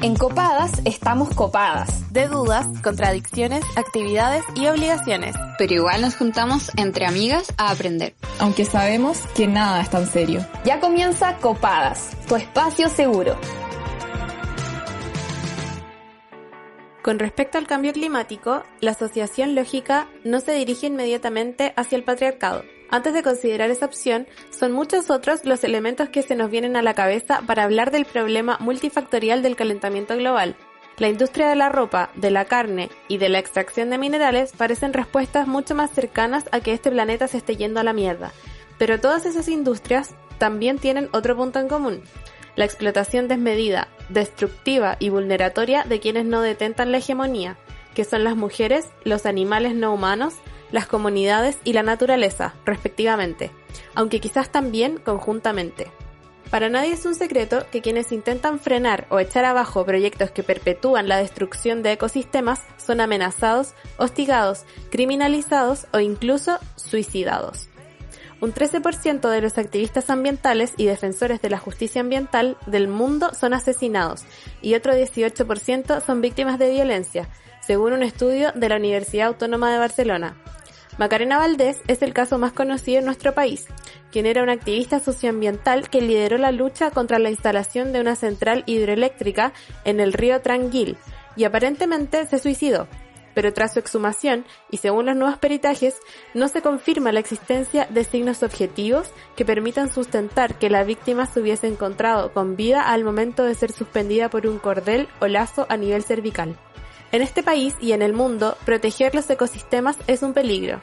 En Copadas estamos copadas. De dudas, contradicciones, actividades y obligaciones. Pero igual nos juntamos entre amigas a aprender. Aunque sabemos que nada es tan serio. Ya comienza Copadas, tu espacio seguro. Con respecto al cambio climático, la asociación lógica no se dirige inmediatamente hacia el patriarcado. Antes de considerar esa opción, son muchos otros los elementos que se nos vienen a la cabeza para hablar del problema multifactorial del calentamiento global. La industria de la ropa, de la carne y de la extracción de minerales parecen respuestas mucho más cercanas a que este planeta se esté yendo a la mierda. Pero todas esas industrias también tienen otro punto en común: la explotación desmedida, destructiva y vulneratoria de quienes no detentan la hegemonía, que son las mujeres, los animales no humanos, las comunidades y la naturaleza, respectivamente, aunque quizás también conjuntamente. Para nadie es un secreto que quienes intentan frenar o echar abajo proyectos que perpetúan la destrucción de ecosistemas son amenazados, hostigados, criminalizados o incluso suicidados. Un 13% de los activistas ambientales y defensores de la justicia ambiental del mundo son asesinados y otro 18% son víctimas de violencia, según un estudio de la Universidad Autónoma de Barcelona. Macarena Valdés es el caso más conocido en nuestro país, quien era una activista socioambiental que lideró la lucha contra la instalación de una central hidroeléctrica en el río Tranguil y aparentemente se suicidó. Pero tras su exhumación, y según los nuevos peritajes, no se confirma la existencia de signos objetivos que permitan sustentar que la víctima se hubiese encontrado con vida al momento de ser suspendida por un cordel o lazo a nivel cervical. En este país y en el mundo, proteger los ecosistemas es un peligro.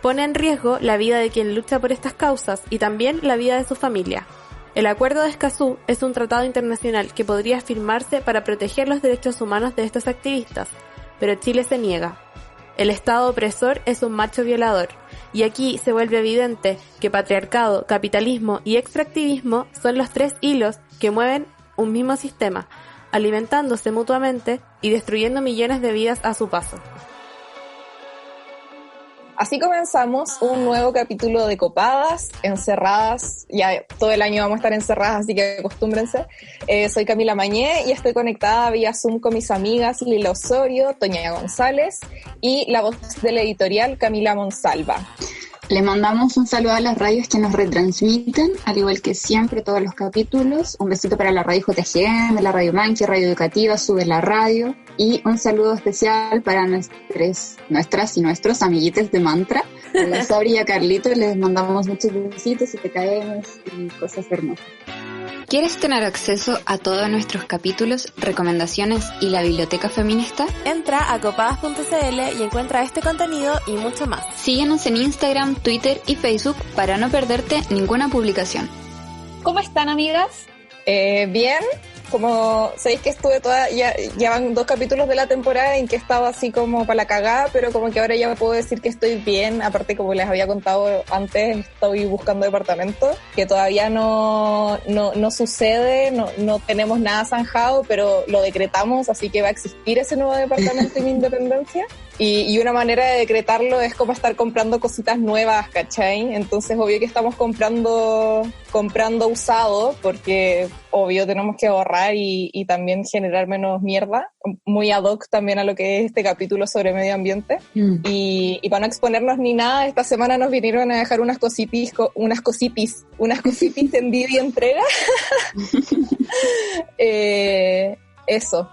Pone en riesgo la vida de quien lucha por estas causas y también la vida de su familia. El Acuerdo de Escazú es un tratado internacional que podría firmarse para proteger los derechos humanos de estos activistas, pero Chile se niega. El Estado opresor es un macho violador, y aquí se vuelve evidente que patriarcado, capitalismo y extractivismo son los tres hilos que mueven un mismo sistema, alimentándose mutuamente y destruyendo millones de vidas a su paso. Así comenzamos un nuevo capítulo de Copadas, encerradas, ya todo el año vamos a estar encerradas, así que acostúmbrense. Soy Camila Mañé y estoy conectada vía Zoom con mis amigas Lila Osorio, Toña González y la voz de la editorial Camila Monsalva. Le mandamos un saludo a las radios que nos retransmiten, al igual que siempre todos los capítulos. Un besito para la radio JGM, la radio Manqui, Radio Educativa, Sube la Radio. Y un saludo especial para nuestras y nuestros amiguitos de Mantra. A Sabri y a Carlito les mandamos muchos besitos y te caemos y cosas hermosas. ¿Quieres tener acceso a todos nuestros capítulos, recomendaciones y la biblioteca feminista? Entra a copadas.cl y encuentra este contenido y mucho más. Síguenos en Instagram, Twitter y Facebook para no perderte ninguna publicación. ¿Cómo están, amigas? Bien. Como sabéis que estuve ya van 2 capítulos de la temporada en que estaba así como para la cagada, pero como que ahora ya puedo decir que estoy bien. Aparte, como les había contado antes, estoy buscando departamento, que todavía no sucede, no tenemos nada zanjado, pero lo decretamos, así que va a existir ese nuevo departamento en mi independencia. Y una manera de decretarlo es como estar comprando cositas nuevas, ¿cachai? Entonces, obvio que estamos comprando usado, porque obvio tenemos que ahorrar y también generar menos mierda, muy ad hoc también a lo que es este capítulo sobre medio ambiente. Y para no exponernos ni nada, esta semana nos vinieron a dejar unas cositis en Didi entrega. Eso.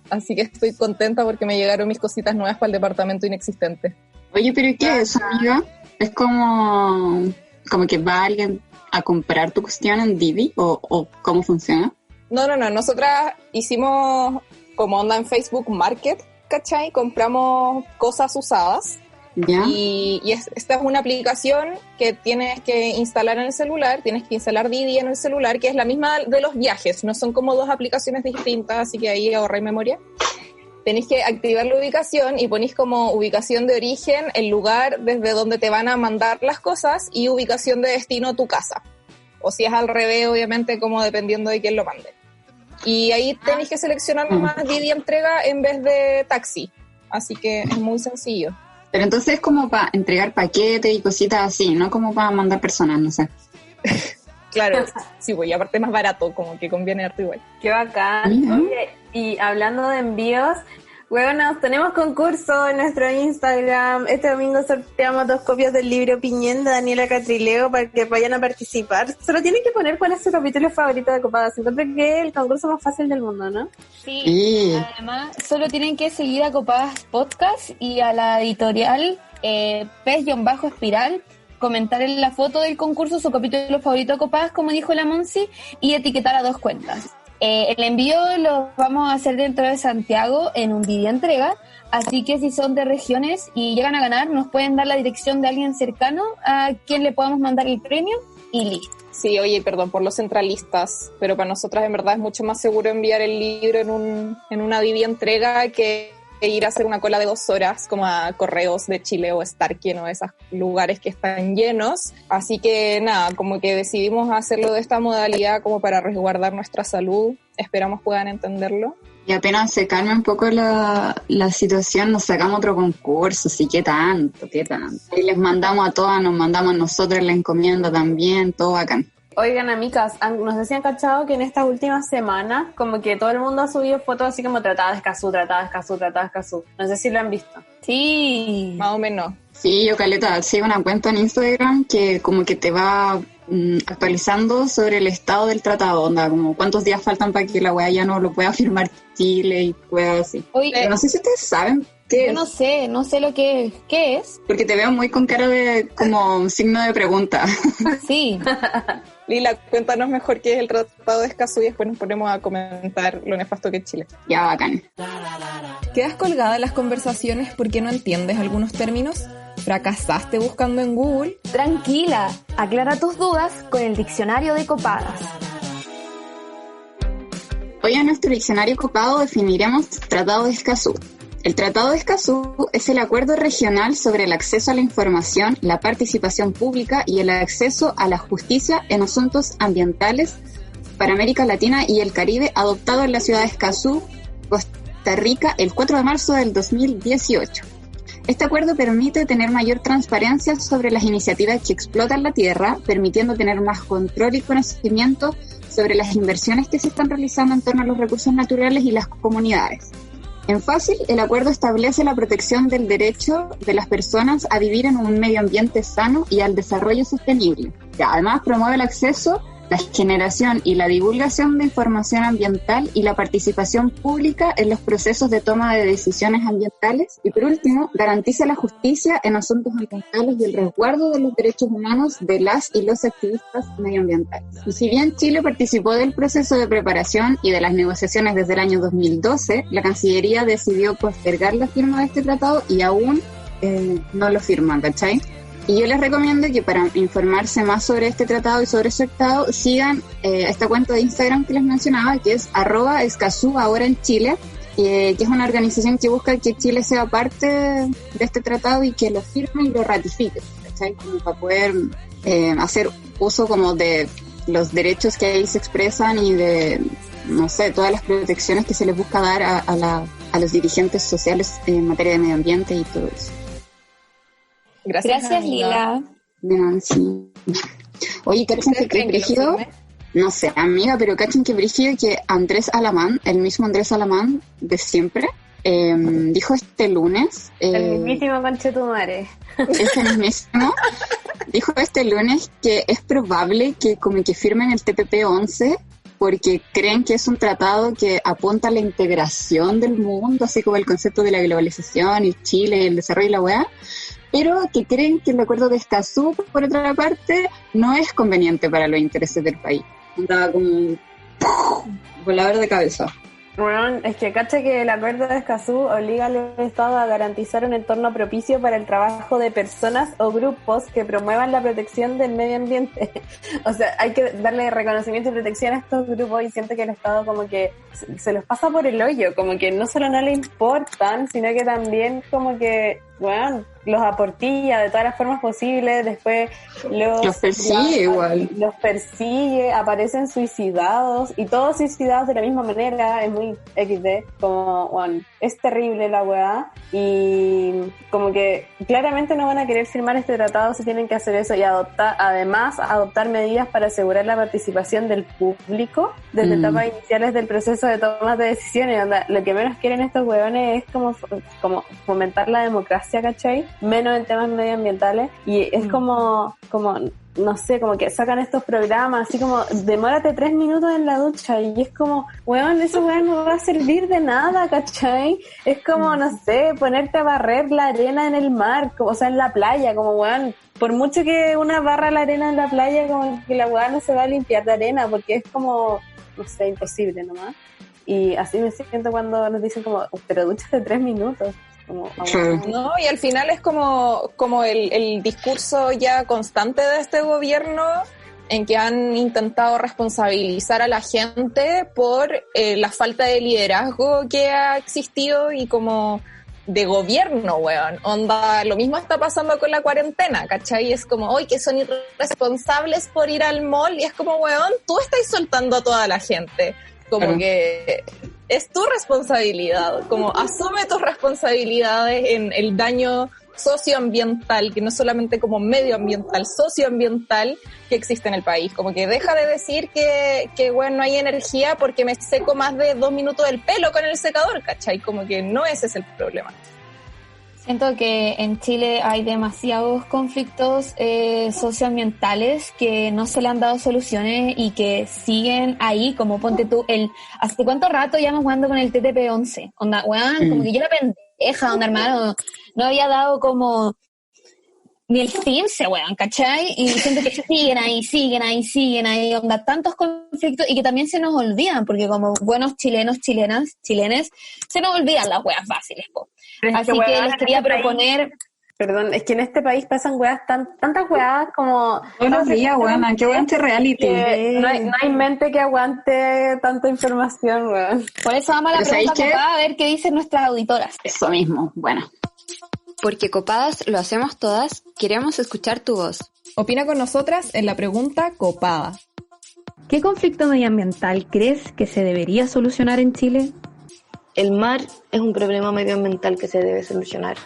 Así que estoy contenta porque me llegaron mis cositas nuevas para el departamento inexistente. Oye, ¿pero qué es, amiga? ¿Es como que va alguien a comprar tu cuestión en Didi o cómo funciona? No. Nosotras hicimos como onda en Facebook Market, ¿cachai? Compramos cosas usadas. ¿Ya? Y esta es una aplicación que tienes que instalar en el celular, tienes que instalar Didi en el celular, que es la misma de los viajes, no son como 2 aplicaciones distintas, así que ahí ahorráis memoria. Tenés que activar la ubicación y ponís como ubicación de origen el lugar desde donde te van a mandar las cosas y ubicación de destino tu casa. O si es al revés, obviamente, como dependiendo de quién lo mande. Y ahí tenés que seleccionar nomás Didi entrega en vez de taxi, así que es muy sencillo. Pero entonces es como para entregar paquetes y cositas así, no como para mandar personas, no sé. Claro, sí, pues, y aparte más barato, como que conviene harto igual. Qué bacán. Oye, y hablando de envíos, bueno, tenemos concurso en nuestro Instagram. Este domingo sorteamos 2 copias del libro Piñén de Daniela Catrileo para que vayan a participar. Solo tienen que poner cuál es su capítulo favorito de Copadas. Encuentro que es el concurso más fácil del mundo, ¿no? Sí, además solo tienen que seguir a Copadas Podcast y a la editorial Pez-Espiral, comentar en la foto del concurso su capítulo favorito de Copadas, como dijo la Monsi, y etiquetar a 2 cuentas. El envío lo vamos a hacer dentro de Santiago en un video entrega, así que si son de regiones y llegan a ganar, nos pueden dar la dirección de alguien cercano a quien le podamos mandar el premio y listo. Sí, oye, perdón por los centralistas, pero para nosotras en verdad es mucho más seguro enviar el libro en una video entrega que ir a hacer una cola de 2 horas como a Correos de Chile o Starken o esos lugares que están llenos. Así que nada, como que decidimos hacerlo de esta modalidad como para resguardar nuestra salud. Esperamos puedan entenderlo. Y apenas se calme un poco la situación, nos sacamos otro concurso, sí, qué tanto. Y les mandamos a todas, nos mandamos a nosotros la encomienda también, todo bacán. Oigan, amigas, nos decían, cachado, que en estas últimas semanas como que todo el mundo ha subido fotos así como tratadas de Escazú. No sé si lo han visto. Sí. Más o menos. Sí, yo, caleta, sigo una cuenta en Instagram que como que te va actualizando sobre el estado del tratado, onda, como cuántos días faltan para que la weá ya no lo pueda firmar Chile y pueda así. Oye, no sé si ustedes saben qué es. No sé lo que es. ¿Qué es? Porque te veo muy con cara de como signo de pregunta. Sí. Lila, cuéntanos mejor qué es el Tratado de Escazú y después nos ponemos a comentar lo nefasto que es Chile. Ya, bacán. ¿Quedas colgada en las conversaciones porque no entiendes algunos términos? ¿Fracasaste buscando en Google? Tranquila, aclara tus dudas con el diccionario de Copadas. Hoy en nuestro diccionario copado definiremos Tratado de Escazú. El Tratado de Escazú es el acuerdo regional sobre el acceso a la información, la participación pública y el acceso a la justicia en asuntos ambientales para América Latina y el Caribe, adoptado en la ciudad de Escazú, Costa Rica, el 4 de marzo del 2018. Este acuerdo permite tener mayor transparencia sobre las iniciativas que explotan la tierra, permitiendo tener más control y conocimiento sobre las inversiones que se están realizando en torno a los recursos naturales y las comunidades. En fácil, el acuerdo establece la protección del derecho de las personas a vivir en un medio ambiente sano y al desarrollo sostenible. Además, promueve el acceso, la generación y la divulgación de información ambiental y la participación pública en los procesos de toma de decisiones ambientales. Y por último, garantiza la justicia en asuntos ambientales y el resguardo de los derechos humanos de las y los activistas medioambientales. Y si bien Chile participó del proceso de preparación y de las negociaciones desde el año 2012, la Cancillería decidió postergar la firma de este tratado y aún no lo firma, ¿cachai? Y yo les recomiendo que para informarse más sobre este tratado y sobre su tratado sigan esta cuenta de Instagram que les mencionaba, que es @Escazú ahora en Chile, que es una organización que busca que Chile sea parte de este tratado y que lo firme y lo ratifique, ¿cachai? Como para poder hacer uso como de los derechos que ahí se expresan y de, no sé, todas las protecciones que se les busca dar a los dirigentes sociales en materia de medio ambiente y todo eso. Gracias Lila. Sí. Oye, ¿cachen que brígido? No sé, amiga, pero ¿cachen que brígido que Andrés Alamán, el mismo Andrés Alamán de siempre, dijo este lunes... el mismísimo conchetumare. Ese mismísimo. Dijo este lunes que es probable que como que firmen el TPP-11 porque creen que es un tratado que apunta a la integración del mundo, así como el concepto de la globalización y Chile y el desarrollo y la weá, pero que creen que el acuerdo de Escazú, por otra parte, no es conveniente para los intereses del país. Andaba como volador de cabeza. Bueno, es que cacha que el acuerdo de Escazú obliga al Estado a garantizar un entorno propicio para el trabajo de personas o grupos que promuevan la protección del medio ambiente. O sea, hay que darle reconocimiento y protección a estos grupos y siento que el Estado como que se los pasa por el hoyo, como que no solo no le importan, sino que también como que, bueno, los aportilla de todas las formas posibles, después los persigue igual. Los persigue, aparecen suicidados y todos suicidados de la misma manera, es muy XD, como, bueno, es terrible la weá y como que claramente no van a querer firmar este tratado si tienen que hacer eso y adoptar medidas para asegurar la participación del público desde etapas iniciales del proceso de toma de decisiones. Lo que menos quieren estos weones es como fomentar la democracia, ¿cachai? Menos en temas medioambientales y es como no sé, como que sacan estos programas así como demórate 3 minutos en la ducha y es como, weón, eso weón no va a servir de nada, ¿cachai? Es como, no sé, ponerte a barrer la arena en el mar, o sea, en la playa, como weón, por mucho que una barra la arena en la playa, como que la weón no se va a limpiar de arena porque es como, no sé, imposible nomás. Y así me siento cuando nos dicen como, pero dúchate 3 minutos. Como, no, y al final es como el discurso ya constante de este gobierno en que han intentado responsabilizar a la gente por la falta de liderazgo que ha existido y como de gobierno, weón. Onda, lo mismo está pasando con la cuarentena, ¿cachai? Es como, hoy que son irresponsables por ir al mall y es como, weón, tú estás soltando a toda la gente. Como que es tu responsabilidad, como asume tus responsabilidades en el daño socioambiental, que no solamente como medioambiental, socioambiental que existe en el país. Como que deja de decir que bueno, no hay energía porque me seco más de 2 minutos el pelo con el secador, ¿cachai? Como que no ese es el problema. Siento que en Chile hay demasiados conflictos socioambientales que no se le han dado soluciones y que siguen ahí, como ponte tú, ¿hace cuánto rato llevamos jugando con el TTP-11? Onda, weón, como que yo era pendeja, onda, hermano, no había dado como ni el 15, weón, ¿cachai? Y siento que siguen ahí, onda, tantos conflictos y que también se nos olvidan, porque como buenos chilenes, se nos olvidan las weas fáciles, po. Así que les quería proponer... Perdón, es que en este país pasan weas tantas weas como... Buenos días, weón, qué weón este reality. No hay mente que aguante tanta información, weón. Por eso vamos a la pregunta copada, a ver qué dicen nuestras auditoras. Eso mismo, bueno. Porque copadas lo hacemos todas, queremos escuchar tu voz. Opina con nosotras en la pregunta copada. ¿Qué conflicto medioambiental crees que se debería solucionar en Chile? El mar es un problema medioambiental que se debe solucionar.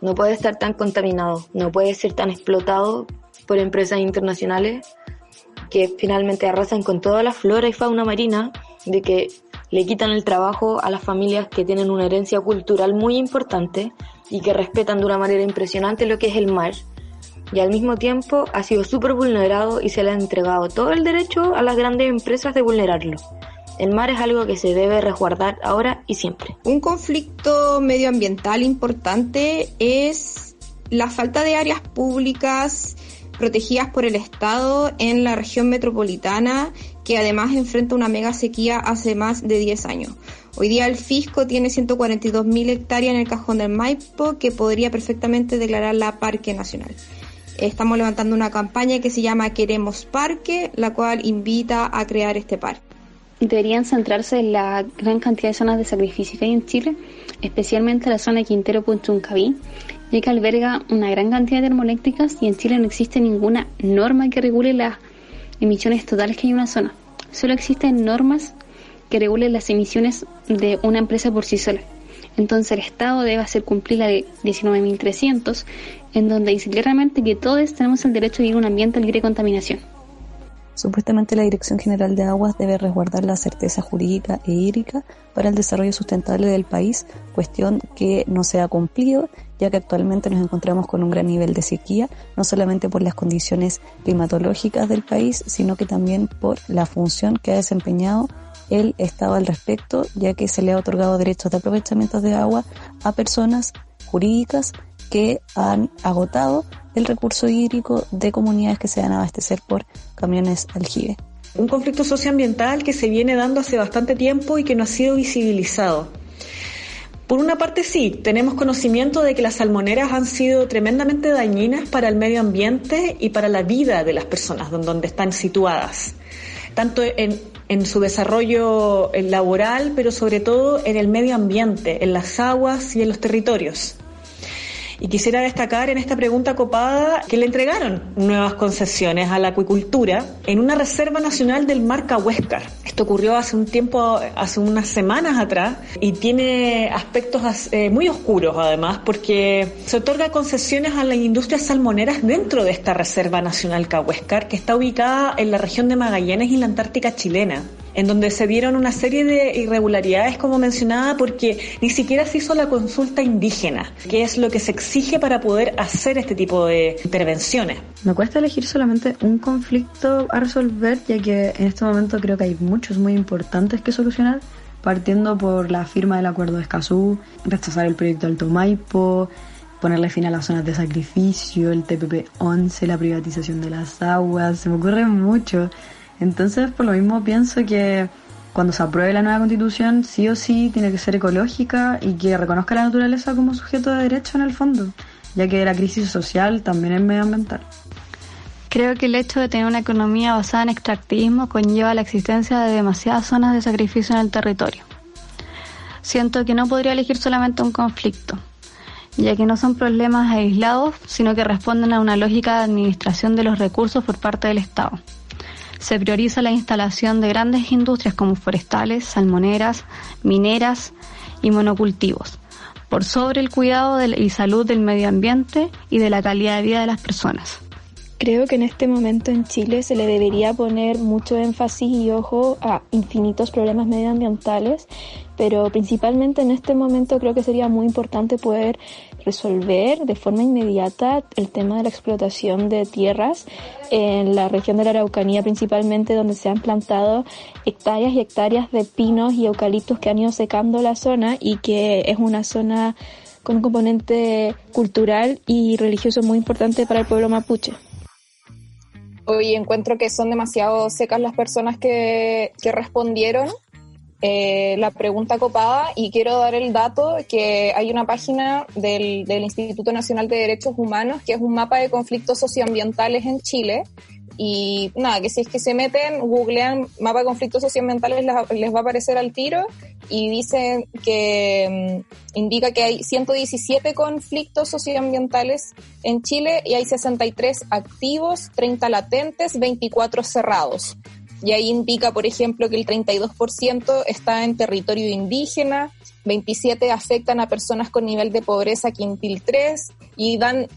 No puede estar tan contaminado, no puede ser tan explotado por empresas internacionales que finalmente arrasan con toda la flora y fauna marina, de que le quitan el trabajo a las familias que tienen una herencia cultural muy importante y que respetan de una manera impresionante lo que es el mar. Y al mismo tiempo ha sido súper vulnerado y se le ha entregado todo el derecho a las grandes empresas de vulnerarlo. El mar es algo que se debe resguardar ahora y siempre. Un conflicto medioambiental importante es la falta de áreas públicas protegidas por el Estado en la región metropolitana, que además enfrenta una mega sequía hace más de 10 años. Hoy día el fisco tiene 142.000 hectáreas en el Cajón del Maipo que podría perfectamente declararla Parque Nacional. Estamos levantando una campaña que se llama Queremos Parque, la cual invita a crear este parque. Deberían centrarse en la gran cantidad de zonas de sacrificio que hay en Chile, especialmente la zona de Quintero-Punchuncaví, ya que alberga una gran cantidad de termoeléctricas y en Chile no existe ninguna norma que regule las emisiones totales que hay en una zona. Solo existen normas que regulen las emisiones de una empresa por sí sola. Entonces el Estado debe hacer cumplir la de 19.300, en donde dice claramente que todos tenemos el derecho a vivir un ambiente libre de contaminación. Supuestamente la Dirección General de Aguas debe resguardar la certeza jurídica e hídrica para el desarrollo sustentable del país, cuestión que no se ha cumplido, ya que actualmente nos encontramos con un gran nivel de sequía, no solamente por las condiciones climatológicas del país, sino que también por la función que ha desempeñado el Estado al respecto, ya que se le ha otorgado derechos de aprovechamiento de agua a personas jurídicas que han agotado el recurso hídrico de comunidades que se van a abastecer por camiones aljibe. Un conflicto socioambiental que se viene dando hace bastante tiempo y que no ha sido visibilizado. Por una parte sí, tenemos conocimiento de que las salmoneras han sido tremendamente dañinas para el medio ambiente y para la vida de las personas donde están situadas, tanto en su desarrollo laboral, pero sobre todo en el medio ambiente, en las aguas y en los territorios. Y quisiera destacar en esta pregunta copada que le entregaron nuevas concesiones a la acuicultura en una reserva nacional del mar Cahuéscar. Esto ocurrió hace un tiempo, hace unas semanas atrás, y tiene aspectos muy oscuros además, porque se otorga concesiones a las industrias salmoneras dentro de esta reserva nacional Cahuéscar, que está ubicada en la región de Magallanes y la Antártica chilena, en donde se dieron una serie de irregularidades, como mencionaba, porque ni siquiera se hizo la consulta indígena, que es lo que se exige para poder hacer este tipo de intervenciones. Me cuesta elegir solamente un conflicto a resolver, ya que en este momento creo que hay muchos muy importantes que solucionar, partiendo por la firma del acuerdo de Escazú, rechazar el proyecto Alto Maipo, ponerle fin a las zonas de sacrificio, el TPP-11, la privatización de las aguas. Se me ocurre mucho. Entonces, por lo mismo, pienso que cuando se apruebe la nueva Constitución, sí o sí tiene que ser ecológica y que reconozca la naturaleza como sujeto de derecho en el fondo, ya que la crisis social también es medioambiental. Creo que el hecho de tener una economía basada en extractivismo conlleva la existencia de demasiadas zonas de sacrificio en el territorio. Siento que no podría elegir solamente un conflicto, ya que no son problemas aislados, sino que responden a una lógica de administración de los recursos por parte del Estado. Se prioriza la instalación de grandes industrias como forestales, salmoneras, mineras y monocultivos, por sobre el cuidado y salud del medio ambiente y de la calidad de vida de las personas. Creo que en este momento en Chile se le debería poner mucho énfasis y ojo a infinitos problemas medioambientales, pero principalmente en este momento creo que sería muy importante poder resolver de forma inmediata el tema de la explotación de tierras en la región de la Araucanía, principalmente, donde se han plantado hectáreas y hectáreas de pinos y eucaliptos que han ido secando la zona y que es una zona con un componente cultural y religioso muy importante para el pueblo mapuche. Hoy encuentro que son demasiado secas las personas que respondieron la pregunta copada, y quiero dar el dato que hay una página del Instituto Nacional de Derechos Humanos que es un mapa de conflictos socioambientales en Chile, y nada, que si es que se meten, googlean mapa de conflictos socioambientales, les va a aparecer al tiro, y dicen que indica que hay 117 conflictos socioambientales en Chile y hay 63 activos, 30 latentes, 24 cerrados. Y ahí indica, por ejemplo, que el 32% está en territorio indígena, 27 afectan a personas con nivel de pobreza quintil 3, y dan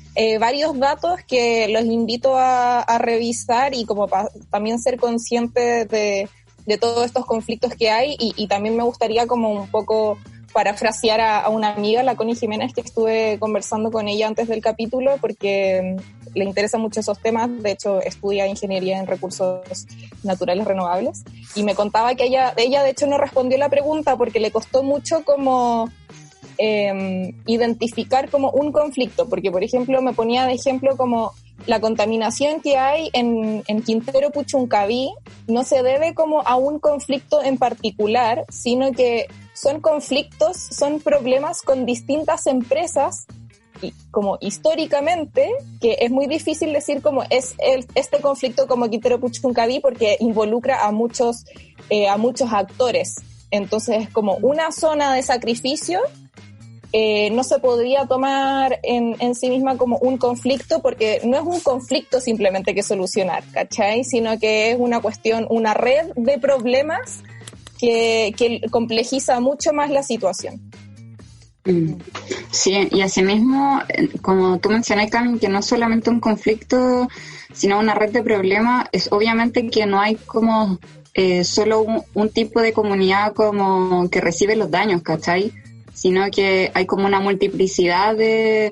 varios datos que los invito a revisar, y como también ser consciente de todos estos conflictos que hay, y también me gustaría como un poco parafrasear a una amiga, la Connie Jiménez, que estuve conversando con ella antes del capítulo, porque le interesan mucho esos temas. De hecho, estudia ingeniería en recursos naturales renovables, y me contaba que ella de hecho no respondió la pregunta porque le costó mucho como identificar como un conflicto, porque por ejemplo me ponía de ejemplo como la contaminación que hay en Quintero Puchuncaví no se debe como a un conflicto en particular, sino que son conflictos, son problemas con distintas empresas, y como históricamente, que es muy difícil decir cómo es este conflicto como Quintero Puchuncaví, porque involucra a muchos actores. Entonces es como una zona de sacrificio, no se podría tomar en sí misma como un conflicto, porque no es un conflicto simplemente que solucionar, ¿cachai? Sino que es una cuestión, una red de problemas que complejiza mucho más la situación. Sí, y asimismo, como tú mencionas, Cami, que no es solamente un conflicto, sino una red de problemas, es obviamente que no hay como solo un tipo de comunidad como que recibe los daños, ¿cachai? Sino que hay como una multiplicidad de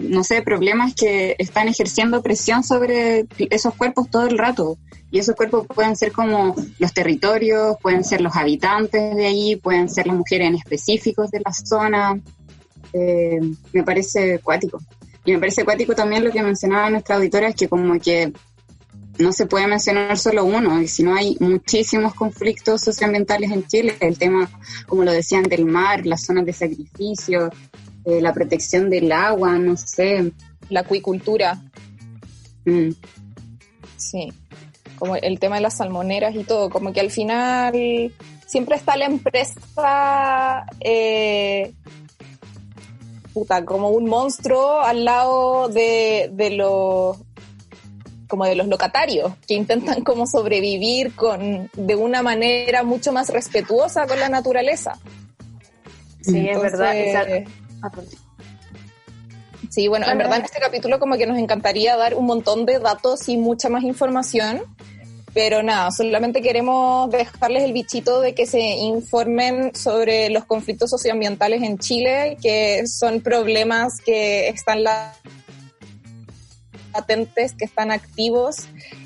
no sé, problemas que están ejerciendo presión sobre esos cuerpos todo el rato. Y esos cuerpos pueden ser como los territorios, pueden ser los habitantes de allí, pueden ser las mujeres en específicos de la zona. Me parece cuático. Y me parece cuático también lo que mencionaba nuestra auditora, es que como que no se puede mencionar solo uno, y si no hay muchísimos conflictos socioambientales en Chile. El tema, como lo decían, del mar, las zonas de sacrificio, la protección del agua, no sé. La acuicultura. Sí, como el tema de las salmoneras y todo, como que al final siempre está la empresa como un monstruo al lado de los locatarios que intentan como sobrevivir de una manera mucho más respetuosa con la naturaleza. Sí, entonces, es verdad. Sí, bueno, en verdad en este capítulo como que nos encantaría dar un montón de datos y mucha más información, pero nada, solamente queremos dejarles el bichito de que se informen sobre los conflictos socioambientales en Chile, que son problemas que están latentes, que están activos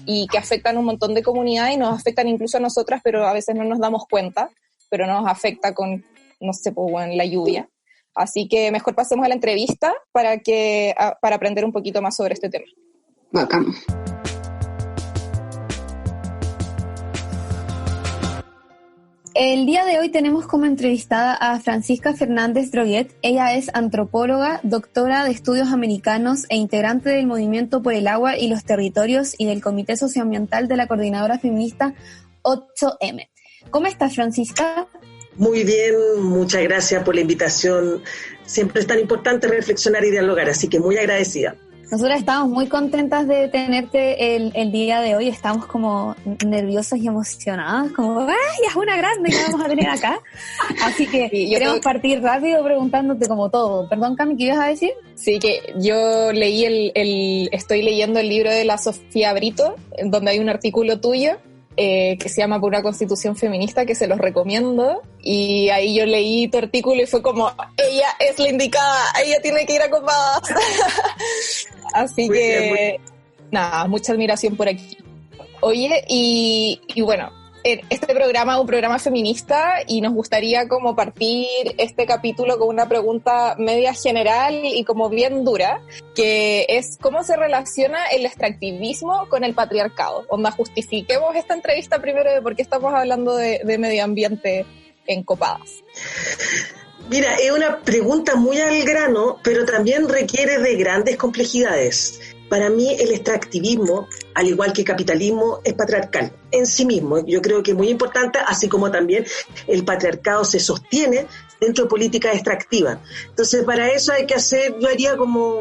y que afectan un montón de comunidades y nos afectan incluso a nosotras, pero a veces no nos damos cuenta, pero nos afecta con, no sé, en la lluvia. Así que mejor pasemos a la entrevista para aprender un poquito más sobre este tema. Bacán. El día de hoy tenemos como entrevistada a Francisca Fernández Droguet. Ella es antropóloga, doctora de estudios americanos e integrante del Movimiento por el Agua y los Territorios y del Comité Socioambiental de la Coordinadora Feminista 8M. ¿Cómo estás, Francisca? Muy bien, muchas gracias por la invitación. Siempre es tan importante reflexionar y dialogar, así que muy agradecida. Nosotras estamos muy contentas de tenerte el día de hoy. Estamos como nerviosas y emocionadas, como ¡ay, es una grande que vamos a tener acá! Así que queremos partir rápido preguntándote como todo. Perdón, Cami, ¿qué ibas a decir? Sí, que yo leí estoy leyendo el libro de la Sofía Brito, donde hay un artículo tuyo que se llama Por una Constitución Feminista, que se los recomiendo, y ahí yo leí tu artículo y fue como, ella es la indicada, ella tiene que ir a Copadas. Así muy que, bien, nada, mucha admiración por aquí. Oye, y bueno, este programa es un programa feminista y nos gustaría como partir este capítulo con una pregunta media general y como bien dura, que es ¿cómo se relaciona el extractivismo con el patriarcado? Onda, justifiquemos esta entrevista primero de por qué estamos hablando de medio ambiente en Copadas. Mira, es una pregunta muy al grano, pero también requiere de grandes complejidades. Para mí el extractivismo, al igual que el capitalismo, es patriarcal en sí mismo. Yo creo que es muy importante, así como también el patriarcado se sostiene dentro de políticas extractivas. Entonces, para eso hay que yo haría como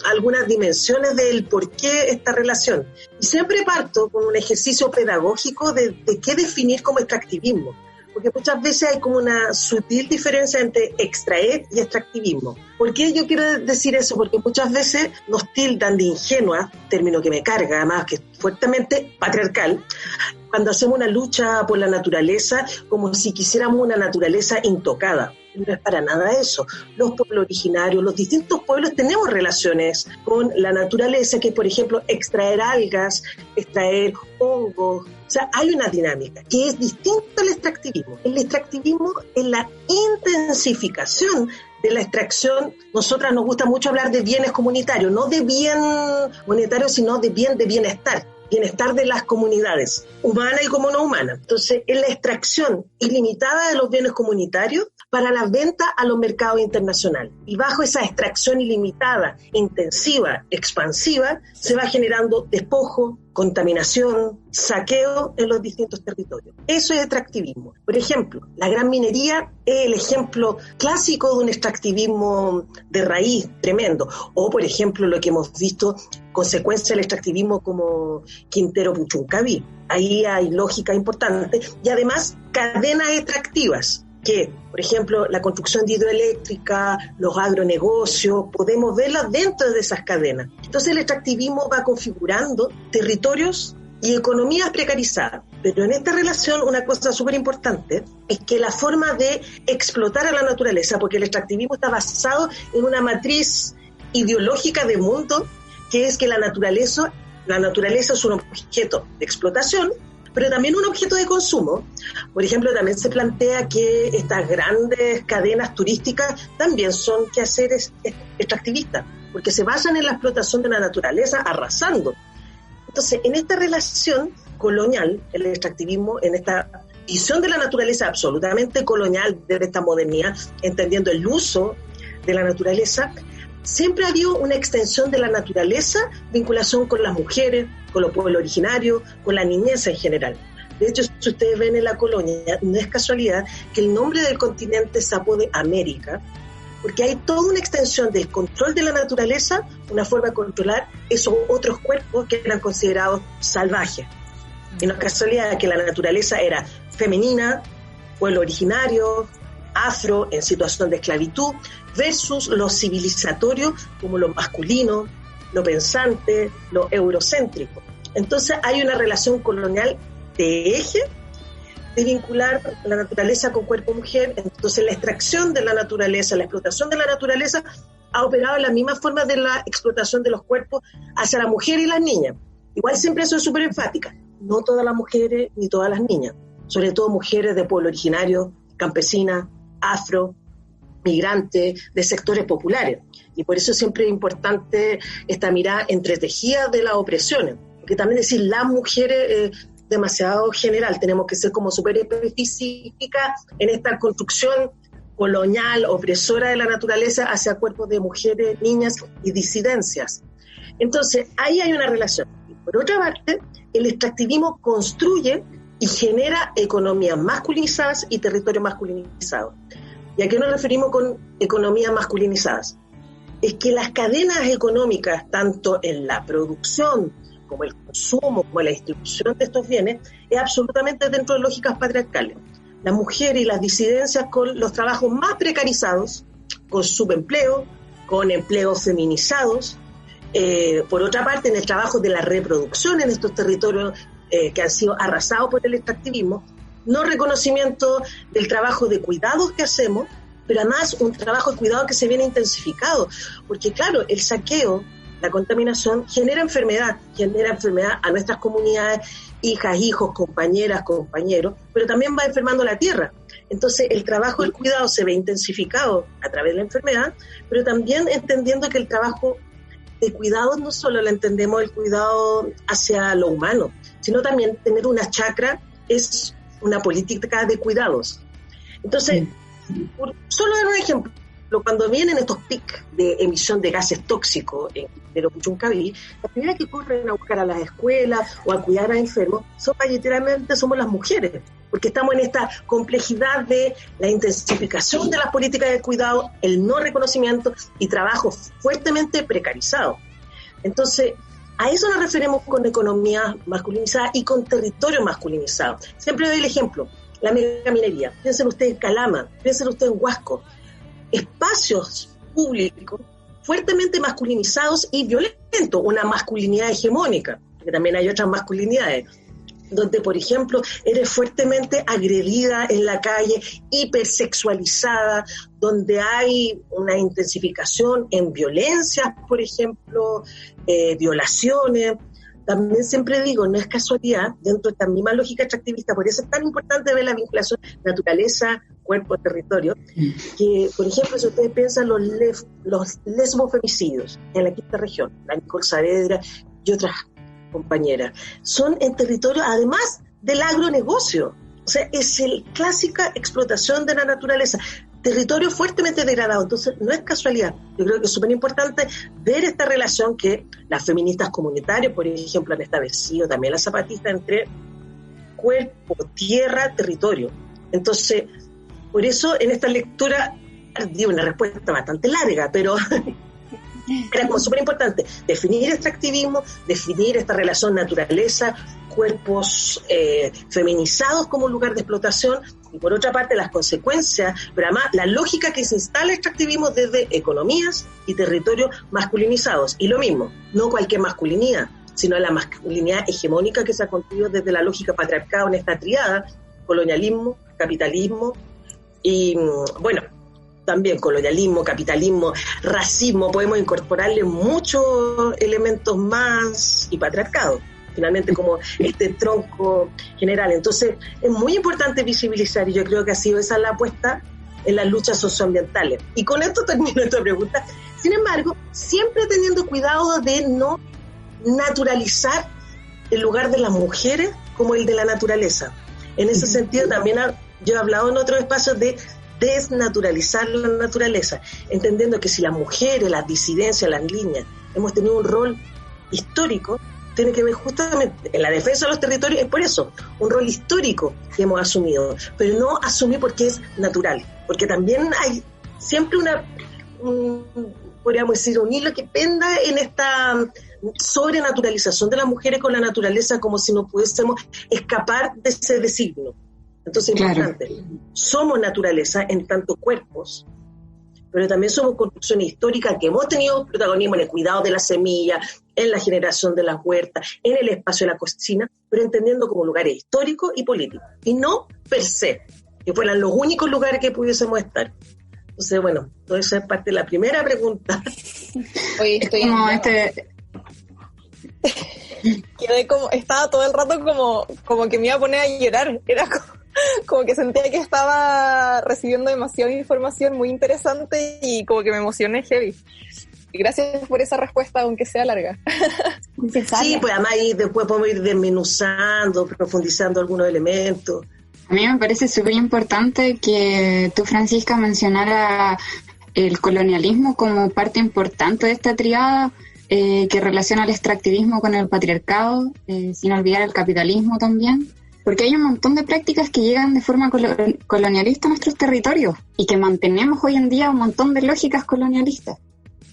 algunas dimensiones del por qué esta relación. Y siempre parto con un ejercicio pedagógico de qué definir como extractivismo. Porque muchas veces hay como una sutil diferencia entre extraer y extractivismo. ¿Por qué yo quiero decir eso? Porque muchas veces nos tildan de ingenua, término que me carga, además que es fuertemente patriarcal, cuando hacemos una lucha por la naturaleza como si quisiéramos una naturaleza intocada. No es para nada eso. Los pueblos originarios, los distintos pueblos tenemos relaciones con la naturaleza, que es, por ejemplo, extraer algas, extraer hongos. O sea, hay una dinámica que es distinta al extractivismo. El extractivismo es la intensificación de la extracción. Nosotras nos gusta mucho hablar de bienes comunitarios, no de bien monetario, sino de bienestar de las comunidades, humanas y como no humanas. Entonces, es la extracción ilimitada de los bienes comunitarios para la venta a los mercados internacionales. Y bajo esa extracción ilimitada, intensiva, expansiva, se va generando despojo, contaminación, saqueo en los distintos territorios. Eso es extractivismo. Por ejemplo, la gran minería es el ejemplo clásico de un extractivismo de raíz tremendo. O, por ejemplo, lo que hemos visto, consecuencia del extractivismo como Quintero Puchuncaví. Ahí hay lógica importante y además cadenas extractivas que, por ejemplo, la construcción de hidroeléctrica, los agronegocios, podemos verlas dentro de esas cadenas. Entonces el extractivismo va configurando territorios y economías precarizadas. Pero en esta relación una cosa súper importante es que la forma de explotar a la naturaleza, porque el extractivismo está basado en una matriz ideológica de mundo, que es que la naturaleza es un objeto de explotación, pero también un objeto de consumo. Por ejemplo, también se plantea que estas grandes cadenas turísticas también son quehaceres extractivistas, porque se basan en la explotación de la naturaleza, arrasando. Entonces, en esta relación colonial, el extractivismo, en esta visión de la naturaleza absolutamente colonial de esta modernidad, entendiendo el uso de la naturaleza, siempre ha habido una extensión de la naturaleza, vinculación con las mujeres, con los pueblos originarios, con la niñez en general. De hecho, si ustedes ven en la colonia, no es casualidad que el nombre del continente se apode América, porque hay toda una extensión del control de la naturaleza, una forma de controlar esos otros cuerpos que eran considerados salvajes. Y no es casualidad que la naturaleza era femenina, pueblo originario, afro, en situación de esclavitud, versus lo civilizatorio como lo masculino, lo pensante, lo eurocéntrico. Entonces hay una relación colonial de eje, de vincular la naturaleza con cuerpo-mujer. Entonces la extracción de la naturaleza, la explotación de la naturaleza ha operado de la misma forma de la explotación de los cuerpos hacia la mujer y las niñas. Igual siempre soy súper enfática, no todas las mujeres ni todas las niñas, sobre todo mujeres de pueblo originario, campesinas, afro, migrantes, de sectores populares. Y por eso siempre es importante esta mirada entretejida de las opresiones, porque también decir las mujeres demasiado general, tenemos que ser como súper específica en esta construcción colonial, opresora de la naturaleza hacia cuerpos de mujeres, niñas y disidencias. Entonces, ahí hay una relación. Y por otra parte, el extractivismo construye y genera economías masculinizadas y territorios masculinizados. ¿Y a qué nos referimos con economías masculinizadas? Es que las cadenas económicas, tanto en la producción como el consumo, como la distribución de estos bienes, es absolutamente dentro de lógicas patriarcales. Las mujeres y las disidencias con los trabajos más precarizados, con subempleo, con empleos feminizados. Por otra parte, en el trabajo de la reproducción en estos territorios que han sido arrasados por el extractivismo, no reconocimiento del trabajo de cuidados que hacemos, pero además un trabajo de cuidado que se viene intensificado, porque claro, el saqueo, la contaminación genera enfermedad a nuestras comunidades, hijas, hijos, compañeras, compañeros, pero también va enfermando la tierra. Entonces el trabajo del cuidado se ve intensificado a través de la enfermedad, pero también entendiendo que el trabajo de cuidado no solo lo entendemos el cuidado hacia lo humano, sino también tener una chacra es una política de cuidados. Entonces, por solo dar un ejemplo, cuando vienen estos picos de emisión de gases tóxicos en el Puchuncaví, las primeras que corren a buscar a las escuelas o a cuidar a enfermos literalmente somos las mujeres, porque estamos en esta complejidad de la intensificación de las políticas de cuidado, el no reconocimiento y trabajo fuertemente precarizado. Entonces, a eso nos referimos con economía masculinizada y con territorio masculinizado. Siempre doy el ejemplo, la megaminería. Piensen ustedes en Calama, piensen ustedes en Huasco. Espacios públicos fuertemente masculinizados y violentos, una masculinidad hegemónica, porque también hay otras masculinidades, donde, por ejemplo, eres fuertemente agredida en la calle, hipersexualizada, donde hay una intensificación en violencias, por ejemplo, violaciones. También siempre digo, no es casualidad, dentro de esta misma lógica extractivista, por eso es tan importante ver la vinculación naturaleza, cuerpo, territorio, que, por ejemplo, si ustedes piensan los lesbofemicidios en la quinta región, la Nicole Saavedra y otras compañeras, son en territorio, además del agronegocio. O sea, es la clásica explotación de la naturaleza, territorio fuertemente degradado. Entonces, no es casualidad. Yo creo que es súper importante ver esta relación que las feministas comunitarias, por ejemplo, han establecido, también las zapatistas, entre cuerpo, tierra, territorio. Entonces, por eso en esta lectura di una respuesta bastante larga, pero era como súper importante definir extractivismo, definir esta relación naturaleza, cuerpos feminizados como lugar de explotación, y por otra parte las consecuencias, pero además la lógica que se instala el extractivismo desde economías y territorios masculinizados. Y lo mismo, no cualquier masculinidad, sino la masculinidad hegemónica que se ha construido desde la lógica patriarcal en esta triada, colonialismo, capitalismo y, bueno, también colonialismo, capitalismo, racismo, podemos incorporarle muchos elementos más y patriarcado, finalmente como este tronco general. Entonces es muy importante visibilizar, y yo creo que ha sido esa la apuesta en las luchas socioambientales. Y con esto termino esta pregunta. Sin embargo, siempre teniendo cuidado de no naturalizar el lugar de las mujeres como el de la naturaleza. En ese sentido también yo he hablado en otros espacios de desnaturalizar la naturaleza, entendiendo que si las mujeres, las disidencias, las niñas, hemos tenido un rol histórico, tiene que ver justamente en la defensa de los territorios, es por eso, un rol histórico que hemos asumido, pero no asumir porque es natural, porque también hay siempre una podríamos decir, un hilo que penda en esta sobrenaturalización de las mujeres con la naturaleza, como si no pudiésemos escapar de ese designo. Entonces, importante, somos naturaleza en tanto cuerpos, pero también somos construcciones históricas que hemos tenido protagonismo en el cuidado de la semilla, en la generación de las huertas, en el espacio de la cocina, pero entendiendo como lugares históricos y políticos, y no per se, que fueran los únicos lugares que pudiésemos estar. Entonces, bueno, todo eso es parte de la primera pregunta. Oye, estoy quedé como, estaba todo el rato como que me iba a poner a llorar, era como que sentía que estaba recibiendo demasiada información muy interesante y como que me emocioné heavy. Gracias por esa respuesta, aunque sea larga. Sí, pues además ahí después podemos ir desmenuzando, profundizando algunos elementos. A mí me parece súper importante que tú, Francisca, mencionara el colonialismo como parte importante de esta triada que relaciona el extractivismo con el patriarcado, sin olvidar el capitalismo también. Porque hay un montón de prácticas que llegan de forma colonialista a nuestros territorios y que mantenemos hoy en día un montón de lógicas colonialistas.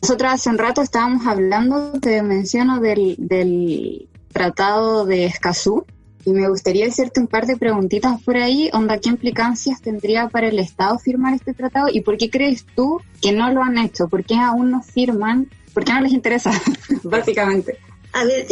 Nosotras hace un rato estábamos hablando, te menciono, del Tratado de Escazú, y me gustaría hacerte un par de preguntitas por ahí, onda, ¿qué implicancias tendría para el Estado firmar este tratado? ¿Y por qué crees tú que no lo han hecho? ¿Por qué aún no firman? ¿Por qué no les interesa, básicamente? A ver,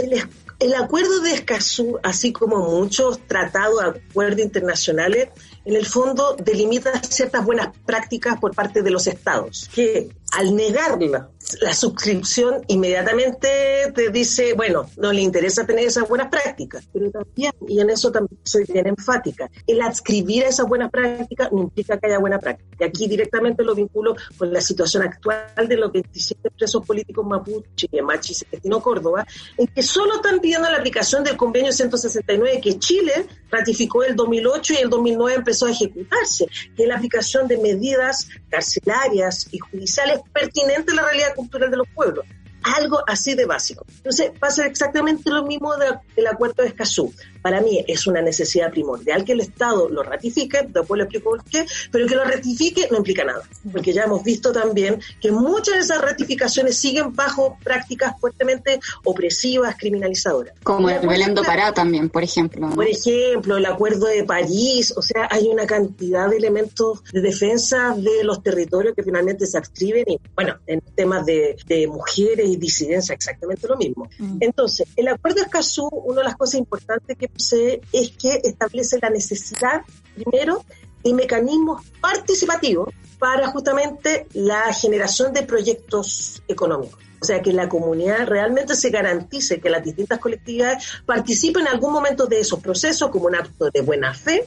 el acuerdo de Escazú, así como muchos tratados, acuerdos internacionales, en el fondo delimita ciertas buenas prácticas por parte de los estados, que al negarla, la suscripción inmediatamente te dice, bueno, no le interesa tener esas buenas prácticas, pero también, y en eso también soy bien enfática, el adscribir a esas buenas prácticas no implica que haya buena práctica. Y aquí directamente lo vinculo con la situación actual de los 27 presos políticos mapuche, Machi y Celestino Córdoba, en que solo están pidiendo la aplicación del convenio 169 que Chile ratificó el 2008 y el 2009 empezó a ejecutarse, que es la aplicación de medidas carcelarias y judiciales pertinentes a la realidad cultural de los pueblos. Algo así de básico. Entonces, va a ser exactamente lo mismo del acuerdo de Escazú. Para mí es una necesidad primordial que el Estado lo ratifique, después le explico por qué, pero que lo ratifique no implica nada, porque ya hemos visto también que muchas de esas ratificaciones siguen bajo prácticas fuertemente opresivas, criminalizadoras. Como el Belén do Pará también, por ejemplo, ¿no? Por ejemplo, el Acuerdo de París, o sea, hay una cantidad de elementos de defensa de los territorios que finalmente se adscriben, y bueno, en temas de mujeres y disidencia, exactamente lo mismo. Entonces, el Acuerdo de Escazú, una de las cosas importantes que posee es que establece la necesidad, primero, de mecanismos participativos para justamente la generación de proyectos económicos. O sea, que la comunidad realmente se garantice que las distintas colectividades participen en algún momento de esos procesos como un acto de buena fe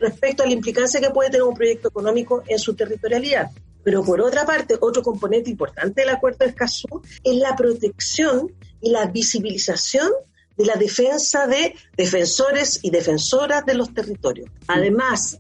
respecto a la implicancia que puede tener un proyecto económico en su territorialidad. Pero por otra parte, otro componente importante del Acuerdo de Escazú es la protección y la visibilización de la defensa de defensores y defensoras de los territorios. Además,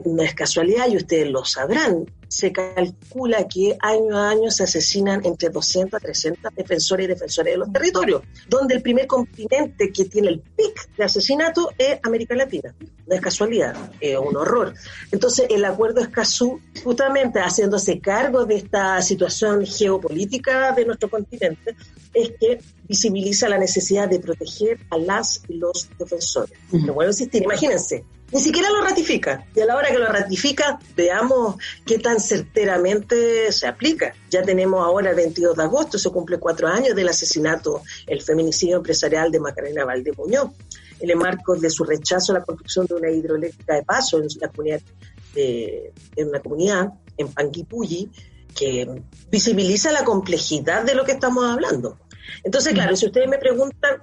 no es casualidad y ustedes lo sabrán, se calcula que año a año se asesinan entre 200 a 300 defensores y defensores de los territorios, donde el primer continente que tiene el pic de asesinato es América Latina. No es casualidad, es un horror. Entonces, el Acuerdo de Escazú, justamente haciéndose cargo de esta situación geopolítica de nuestro continente, es que visibiliza la necesidad de proteger a las y los defensores. Lo vuelvo a insistir, imagínense, ni siquiera lo ratifica. Y a la hora que lo ratifica, veamos qué tan certeramente se aplica. Ya tenemos ahora el 22 de agosto, se cumple 4 años del asesinato, el feminicidio empresarial de Macarena Valdés Muñoz, en el marco de su rechazo a la construcción de una hidroeléctrica de paso en la comunidad en Panguipulli, que visibiliza la complejidad de lo que estamos hablando. Entonces, claro, si ustedes me preguntan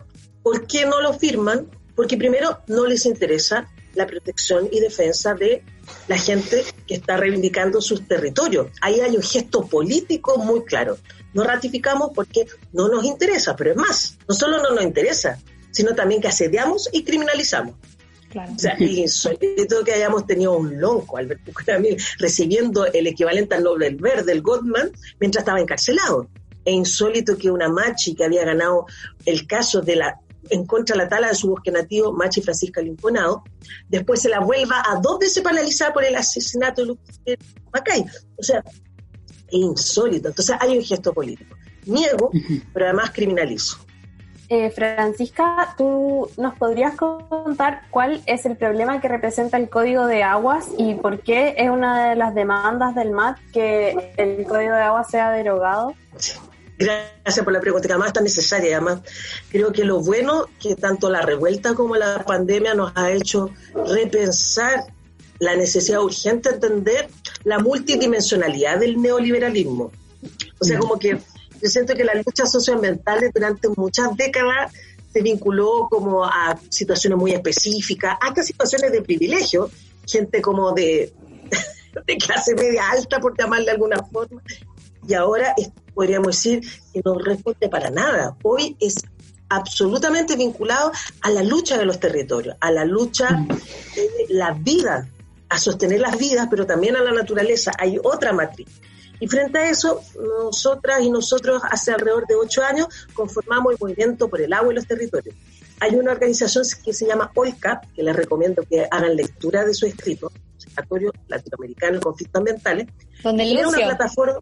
por qué no lo firman, porque primero no les interesa la protección y defensa de la gente que está reivindicando sus territorios. Ahí hay un gesto político muy claro. No ratificamos porque no nos interesa, pero es más, no solo no nos interesa, sino también que asediamos y criminalizamos. Claro. O sea, es insólito que hayamos tenido un lonco, Alberto Bucaramil, recibiendo el equivalente al Nobel Verde, el Goldman, mientras estaba encarcelado. Es insólito que una machi que había ganado el caso en contra de la tala de su bosque nativo, Machi Francisca Limponado, después se la vuelva a 2 veces penalizada por el asesinato de Lucas Macay. O sea, Es insólito. Entonces hay un gesto político. Niego, pero además criminalizo. Francisca, ¿tú nos podrías contar cuál es el problema que representa el Código de Aguas y por qué es una de las demandas del MAT que el Código de Aguas sea derogado? Gracias por la pregunta, que además está necesaria. Además, creo que lo bueno que tanto la revuelta como la pandemia nos ha hecho repensar la necesidad urgente de entender la multidimensionalidad del neoliberalismo. O sea, como que yo siento que las luchas socioambientales durante muchas décadas se vinculó como a situaciones muy específicas, hasta situaciones de privilegio, gente como de clase media alta, por llamarle de alguna forma, y ahora podríamos decir que no responde para nada. Hoy es absolutamente vinculado a la lucha de los territorios, a la lucha de la vida, a sostener las vidas, pero también a la naturaleza. Hay otra matriz. Y frente a eso, nosotras y nosotros hace alrededor de 8 años conformamos el Movimiento por el Agua y los Territorios. Hay una organización que se llama OLCA, que les recomiendo que hagan lectura de su escrito, Observatorio Latinoamericano de Conflictos Ambientales. Donde el Lucio. Lucio. Una plataforma,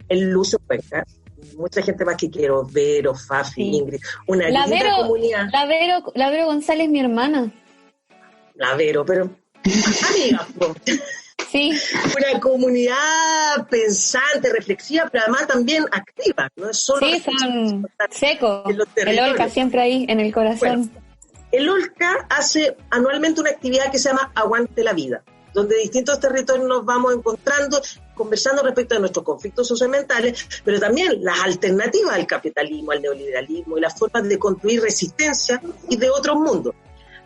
el Lucio Cuenca, mucha gente más que quiero, Vero, Fafi, Ingrid, una linda comunidad. La Vero González, mi hermana. La Vero, pero amiga, sí. Una comunidad pensante, reflexiva, pero además también activa, no es solo... Sí, son secos. El OLCA siempre ahí, en el corazón. Bueno, el OLCA hace anualmente una actividad que se llama Aguante la Vida, donde distintos territorios nos vamos encontrando, conversando respecto a nuestros conflictos socioambientales, pero también las alternativas al capitalismo, al neoliberalismo y las formas de construir resistencia y de otros mundos.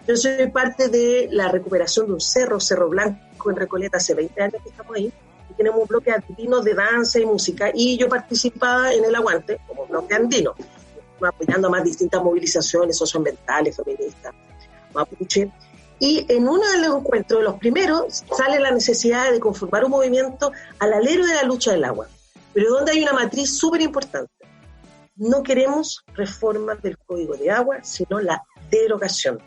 Yo soy parte de la recuperación de un Cerro Blanco en Recoleta, hace 20 años que estamos ahí, y tenemos un bloque andino de danza y música, y yo participaba en el Aguante como bloque andino, apoyando a más distintas movilizaciones socioambientales, feministas, mapuche. Y en uno de los encuentros, los primeros, sale la necesidad de conformar un movimiento al alero de la lucha del agua, pero donde hay una matriz súper importante. No queremos reformas del Código de Agua, sino la derogación.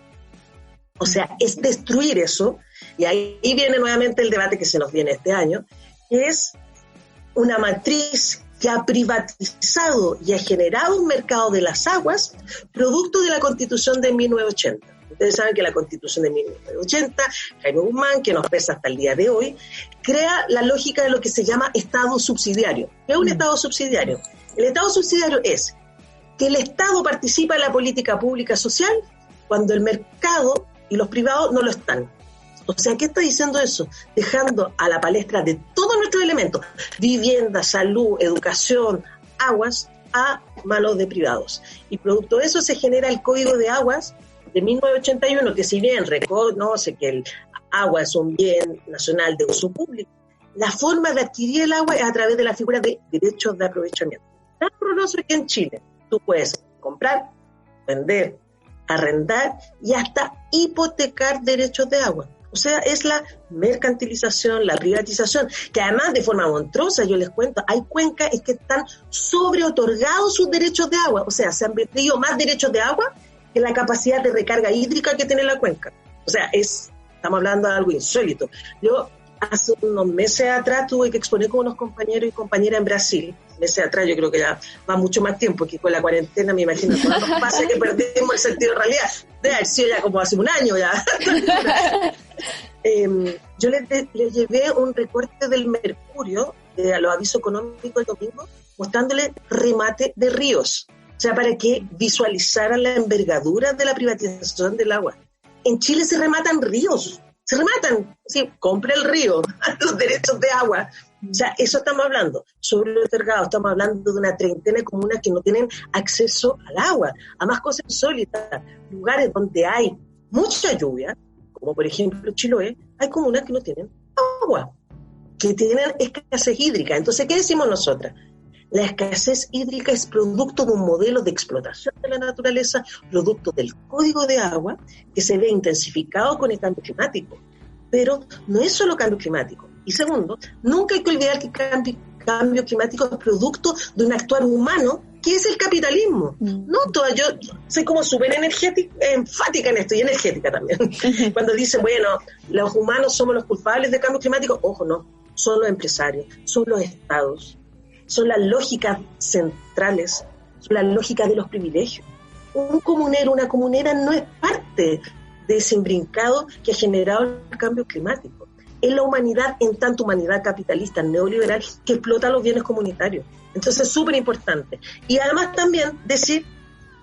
O sea, es destruir eso, y ahí viene nuevamente el debate que se nos viene este año, que es una matriz que ha privatizado y ha generado un mercado de las aguas producto de la Constitución de 1980. Ustedes saben que la Constitución de 1980, Jaime Guzmán, que nos pesa hasta el día de hoy, crea la lógica de lo que se llama Estado subsidiario. ¿Qué es un Estado subsidiario? El Estado subsidiario es que el Estado participa en la política pública social cuando el mercado y los privados no lo están. O sea, ¿qué está diciendo eso? Dejando a la palestra de todos nuestros elementos, vivienda, salud, educación, aguas, a manos de privados. Y producto de eso se genera el Código de Aguas de 1981, que si bien reconoce que el agua es un bien nacional de uso público, la forma de adquirir el agua es a través de la figura de derechos de aprovechamiento. Tan horroroso que en Chile tú puedes comprar, vender, arrendar y hasta hipotecar derechos de agua. O sea, es la mercantilización, la privatización, que además de forma monstruosa, yo les cuento, hay cuencas que están sobreotorgados sus derechos de agua. O sea, se han vendido más derechos de agua que la capacidad de recarga hídrica que tiene la cuenca. O sea, estamos hablando de algo insólito. Yo hace unos meses atrás tuve que exponer con unos compañeros y compañeras en Brasil. Meses atrás, yo creo que ya va mucho más tiempo, que con la cuarentena me imagino que nos pasa que perdimos el sentido de realidad. Debe haber sido ya como hace un año ya. Yo les llevé un recorte del Mercurio, de los avisos económicos el domingo, mostrándole remate de ríos. O sea, para que visualizaran la envergadura de la privatización del agua. En Chile se rematan ríos, se rematan, sí, compra el río, los derechos de agua. O sea, eso estamos hablando. Sobre los otorgados, estamos hablando de una treintena de comunas que no tienen acceso al agua. A más cosas insólitas, lugares donde hay mucha lluvia, como por ejemplo Chiloé, hay comunas que no tienen agua, que tienen escasez hídrica. Entonces, ¿qué decimos nosotras? La escasez hídrica es producto de un modelo de explotación de la naturaleza, producto del Código de Agua, que se ve intensificado con el cambio climático. Pero no es solo cambio climático. Y segundo, nunca hay que olvidar que el cambio climático es producto de un actuar humano, que es el capitalismo. No toda, yo soy como súper enfática en esto, y energética también. Cuando dicen, bueno, los humanos somos los culpables del cambio climático, ojo, no, son los empresarios, son los estados, son las lógicas centrales, son las lógicas de los privilegios. Un comunero, una comunera no es parte de ese imbrincado que ha generado el cambio climático. Es la humanidad, en tanto humanidad capitalista neoliberal, que explota los bienes comunitarios. Entonces es súper importante. Y además también decir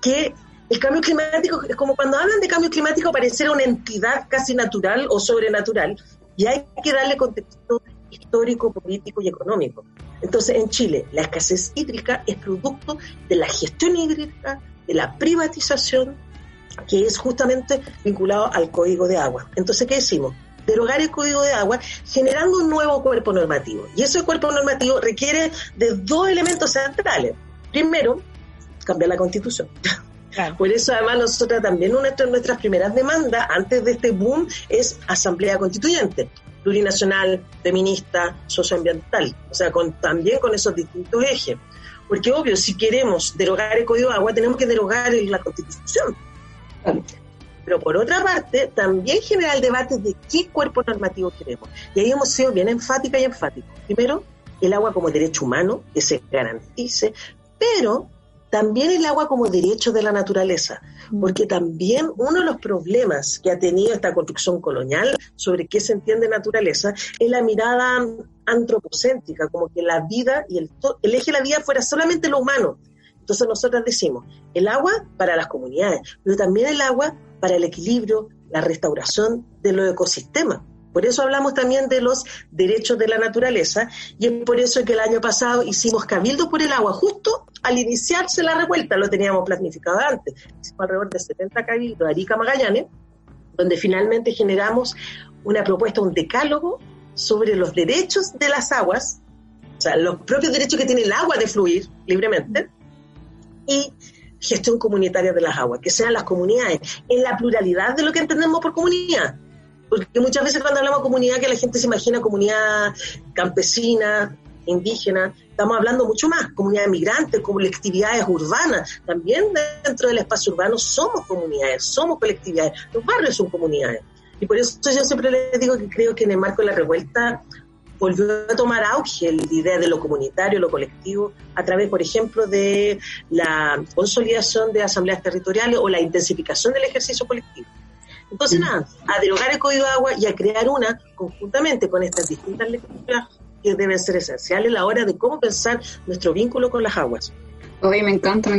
que el cambio climático es como cuando hablan de cambio climático pareciera una entidad casi natural o sobrenatural, y hay que darle contexto histórico, político y económico. Entonces en Chile la escasez hídrica es producto de la gestión hídrica, de la privatización, que es justamente vinculado al Código de Agua. Entonces, ¿qué decimos? Derogar el Código de Agua generando un nuevo cuerpo normativo. Y ese cuerpo normativo requiere de 2 elementos centrales. Primero, cambiar la Constitución. Claro. Por eso, además, nosotras también, una de nuestras primeras demandas, antes de este boom, es Asamblea Constituyente, plurinacional, feminista, socioambiental. O sea, también con esos distintos ejes. Porque, obvio, si queremos derogar el Código de Agua, tenemos que derogar la Constitución. Claro. Pero por otra parte, también genera el debate de qué cuerpo normativo queremos. Y ahí hemos sido bien enfáticas y enfáticos. Primero, el agua como derecho humano, que se garantice, pero también el agua como derecho de la naturaleza, porque también uno de los problemas que ha tenido esta construcción colonial sobre qué se entiende naturaleza es la mirada antropocéntrica, como que la vida y el eje de la vida fuera solamente lo humano. Entonces nosotros decimos, el agua para las comunidades, pero también el agua para el equilibrio, la restauración de los ecosistemas. Por eso hablamos también de los derechos de la naturaleza, y es por eso que el año pasado hicimos Cabildo por el Agua, justo al iniciarse la revuelta, lo teníamos planificado antes. Hicimos alrededor de 70 cabildos, Arica, Magallanes, donde finalmente generamos una propuesta, un decálogo sobre los derechos de las aguas, o sea, los propios derechos que tiene el agua de fluir libremente, y gestión comunitaria de las aguas, que sean las comunidades, en la pluralidad de lo que entendemos por comunidad. Porque muchas veces cuando hablamos de comunidad, que la gente se imagina comunidad campesina, indígena, estamos hablando mucho más, comunidades migrantes, colectividades urbanas. También dentro del espacio urbano somos comunidades, somos colectividades, los barrios son comunidades. Y por eso yo siempre les digo que creo que en el marco de la revuelta volvió a tomar auge la idea de lo comunitario, lo colectivo, a través, por ejemplo, de la consolidación de asambleas territoriales o la intensificación del ejercicio colectivo. Entonces, nada, a derogar el Código de Agua y a crear una conjuntamente con estas distintas lecturas que deben ser esenciales a la hora de cómo pensar nuestro vínculo con las aguas. Oye, me encanta.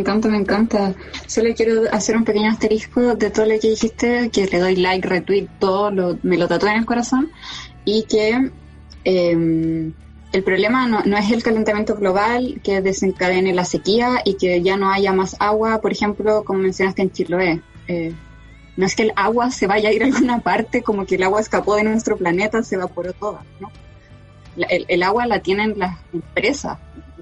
Solo quiero hacer un pequeño asterisco de todo lo que dijiste, que le doy like, retweet, todo, me lo tatué en el corazón, y que el problema no es el calentamiento global que desencadene la sequía y que ya no haya más agua, por ejemplo, como mencionaste en Chiloé. No es que el agua se vaya a ir a alguna parte, como que el agua escapó de nuestro planeta, se evaporó toda, ¿no? El agua la tienen las empresas,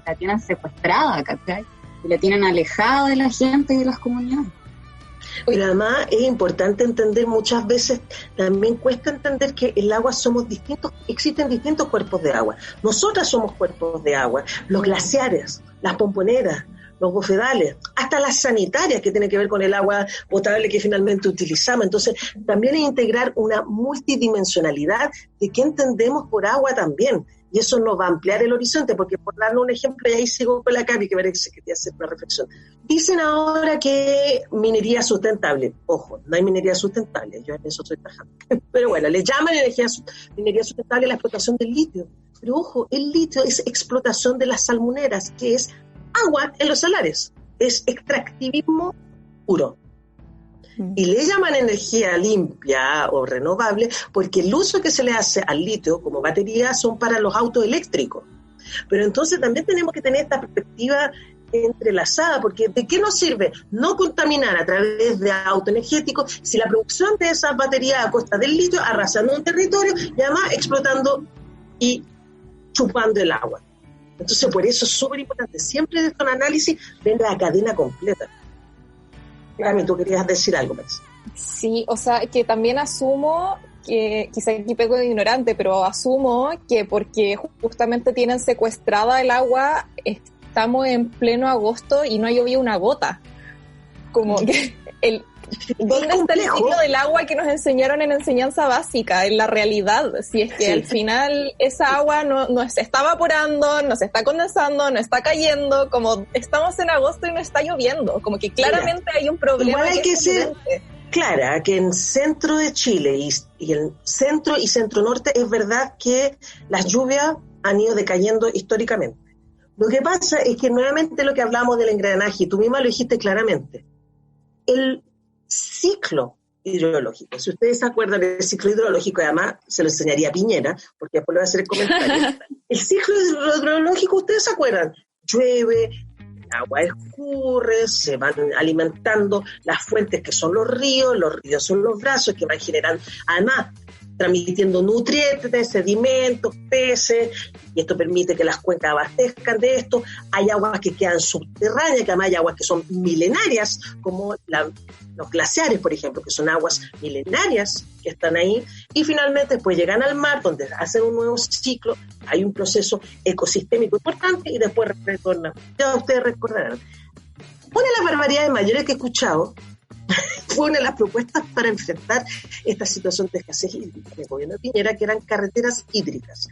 la tienen secuestrada, ¿cachai? Y la tienen alejada de la gente y de las comunidades. Pero además es importante entender, muchas veces también cuesta entender que el agua somos distintos, existen distintos cuerpos de agua. Nosotras somos cuerpos de agua, los glaciares, las pomponeras, los bofedales, hasta las sanitarias que tienen que ver con el agua potable que finalmente utilizamos. Entonces, también es integrar una multidimensionalidad de qué entendemos por agua también. Y eso nos va a ampliar el horizonte, porque por darle un ejemplo, y ahí sigo con la Capi, que parece que te hace una reflexión. Dicen ahora que minería sustentable. Ojo, no hay minería sustentable, yo en eso estoy trabajando. Pero bueno, le llaman minería sustentable a la explotación del litio. Pero ojo, el litio es explotación de las salmuneras, que es agua en los salares, es extractivismo puro. Y le llaman energía limpia o renovable porque el uso que se le hace al litio como batería son para los autos eléctricos. Pero entonces también tenemos que tener esta perspectiva entrelazada, porque ¿de qué nos sirve no contaminar a través de autoenergéticos si la producción de esas baterías a costa del litio arrasando un territorio y además explotando y chupando el agua? Entonces, por eso es súper importante. Siempre de estos análisis ven la cadena completa. Cami, tú querías decir algo, parece. Sí, o sea, que también asumo que, quizá aquí pego de ignorante, pero asumo que porque justamente tienen secuestrada el agua, estamos en pleno agosto y no ha llovido una gota. Como que ¿Dónde está el ciclo del agua que nos enseñaron en enseñanza básica, en la realidad? Si es que al final esa agua no se está evaporando, no se está condensando, no está cayendo, como estamos en agosto y no está lloviendo, como que claramente hay un problema. Igual hay que ser clara que en centro de Chile y el centro y centro norte es verdad que las lluvias han ido decayendo históricamente. Lo que pasa es que nuevamente lo que hablamos del engranaje, tú misma lo dijiste claramente, el ciclo hidrológico, si ustedes se acuerdan del ciclo hidrológico, además se lo enseñaría a Piñera, porque después le voy a hacer el comentario, el ciclo hidrológico, ustedes se acuerdan, llueve, el agua escurre, se van alimentando las fuentes que son los ríos son los brazos que van generando, además transmitiendo nutrientes, sedimentos, peces, y esto permite que las cuencas abastezcan de esto. Hay aguas que quedan subterráneas, que además hay aguas que son milenarias, como los glaciares, por ejemplo, que son aguas milenarias que están ahí, y finalmente después llegan al mar, donde hacen un nuevo ciclo, hay un proceso ecosistémico importante, y después retornan. Ya ustedes recordarán. Una de las barbaridades mayores que he escuchado fue una de las propuestas para enfrentar esta situación de escasez hídrica del gobierno de Piñera, que eran carreteras hídricas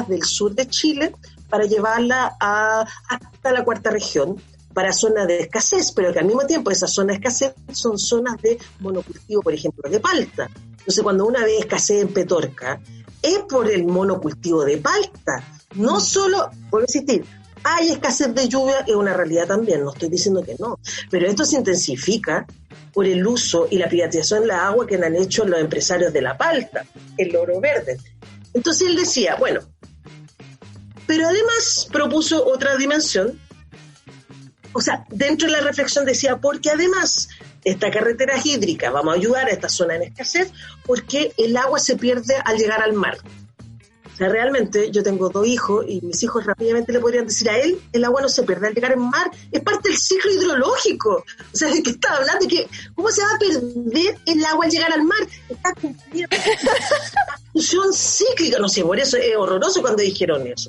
del sur de Chile, para llevarla hasta la cuarta región, para zonas de escasez, pero que al mismo tiempo esas zonas de escasez son zonas de monocultivo, por ejemplo, de palta. Entonces, cuando una ve escasez en Petorca, es por el monocultivo de palta, no solo, por insistir, hay escasez de lluvia, es una realidad también, no estoy diciendo que no, pero esto se intensifica por el uso y la privatización de la agua que han hecho los empresarios de la palta, el oro verde. Entonces él decía, bueno, pero además propuso otra dimensión, o sea, dentro de la reflexión decía, porque además esta carretera hídrica vamos a ayudar a esta zona en escasez, porque el agua se pierde al llegar al mar. O sea, realmente yo tengo 2 hijos y mis hijos rápidamente le podrían decir a él, el agua no se pierde al llegar al mar, es parte del ciclo hidrológico. O sea, ¿de qué estaba hablando? De que, ¿cómo se va a perder el agua al llegar al mar? Está cumpliendo la función cíclica. No sé, por eso es horroroso cuando dijeron eso.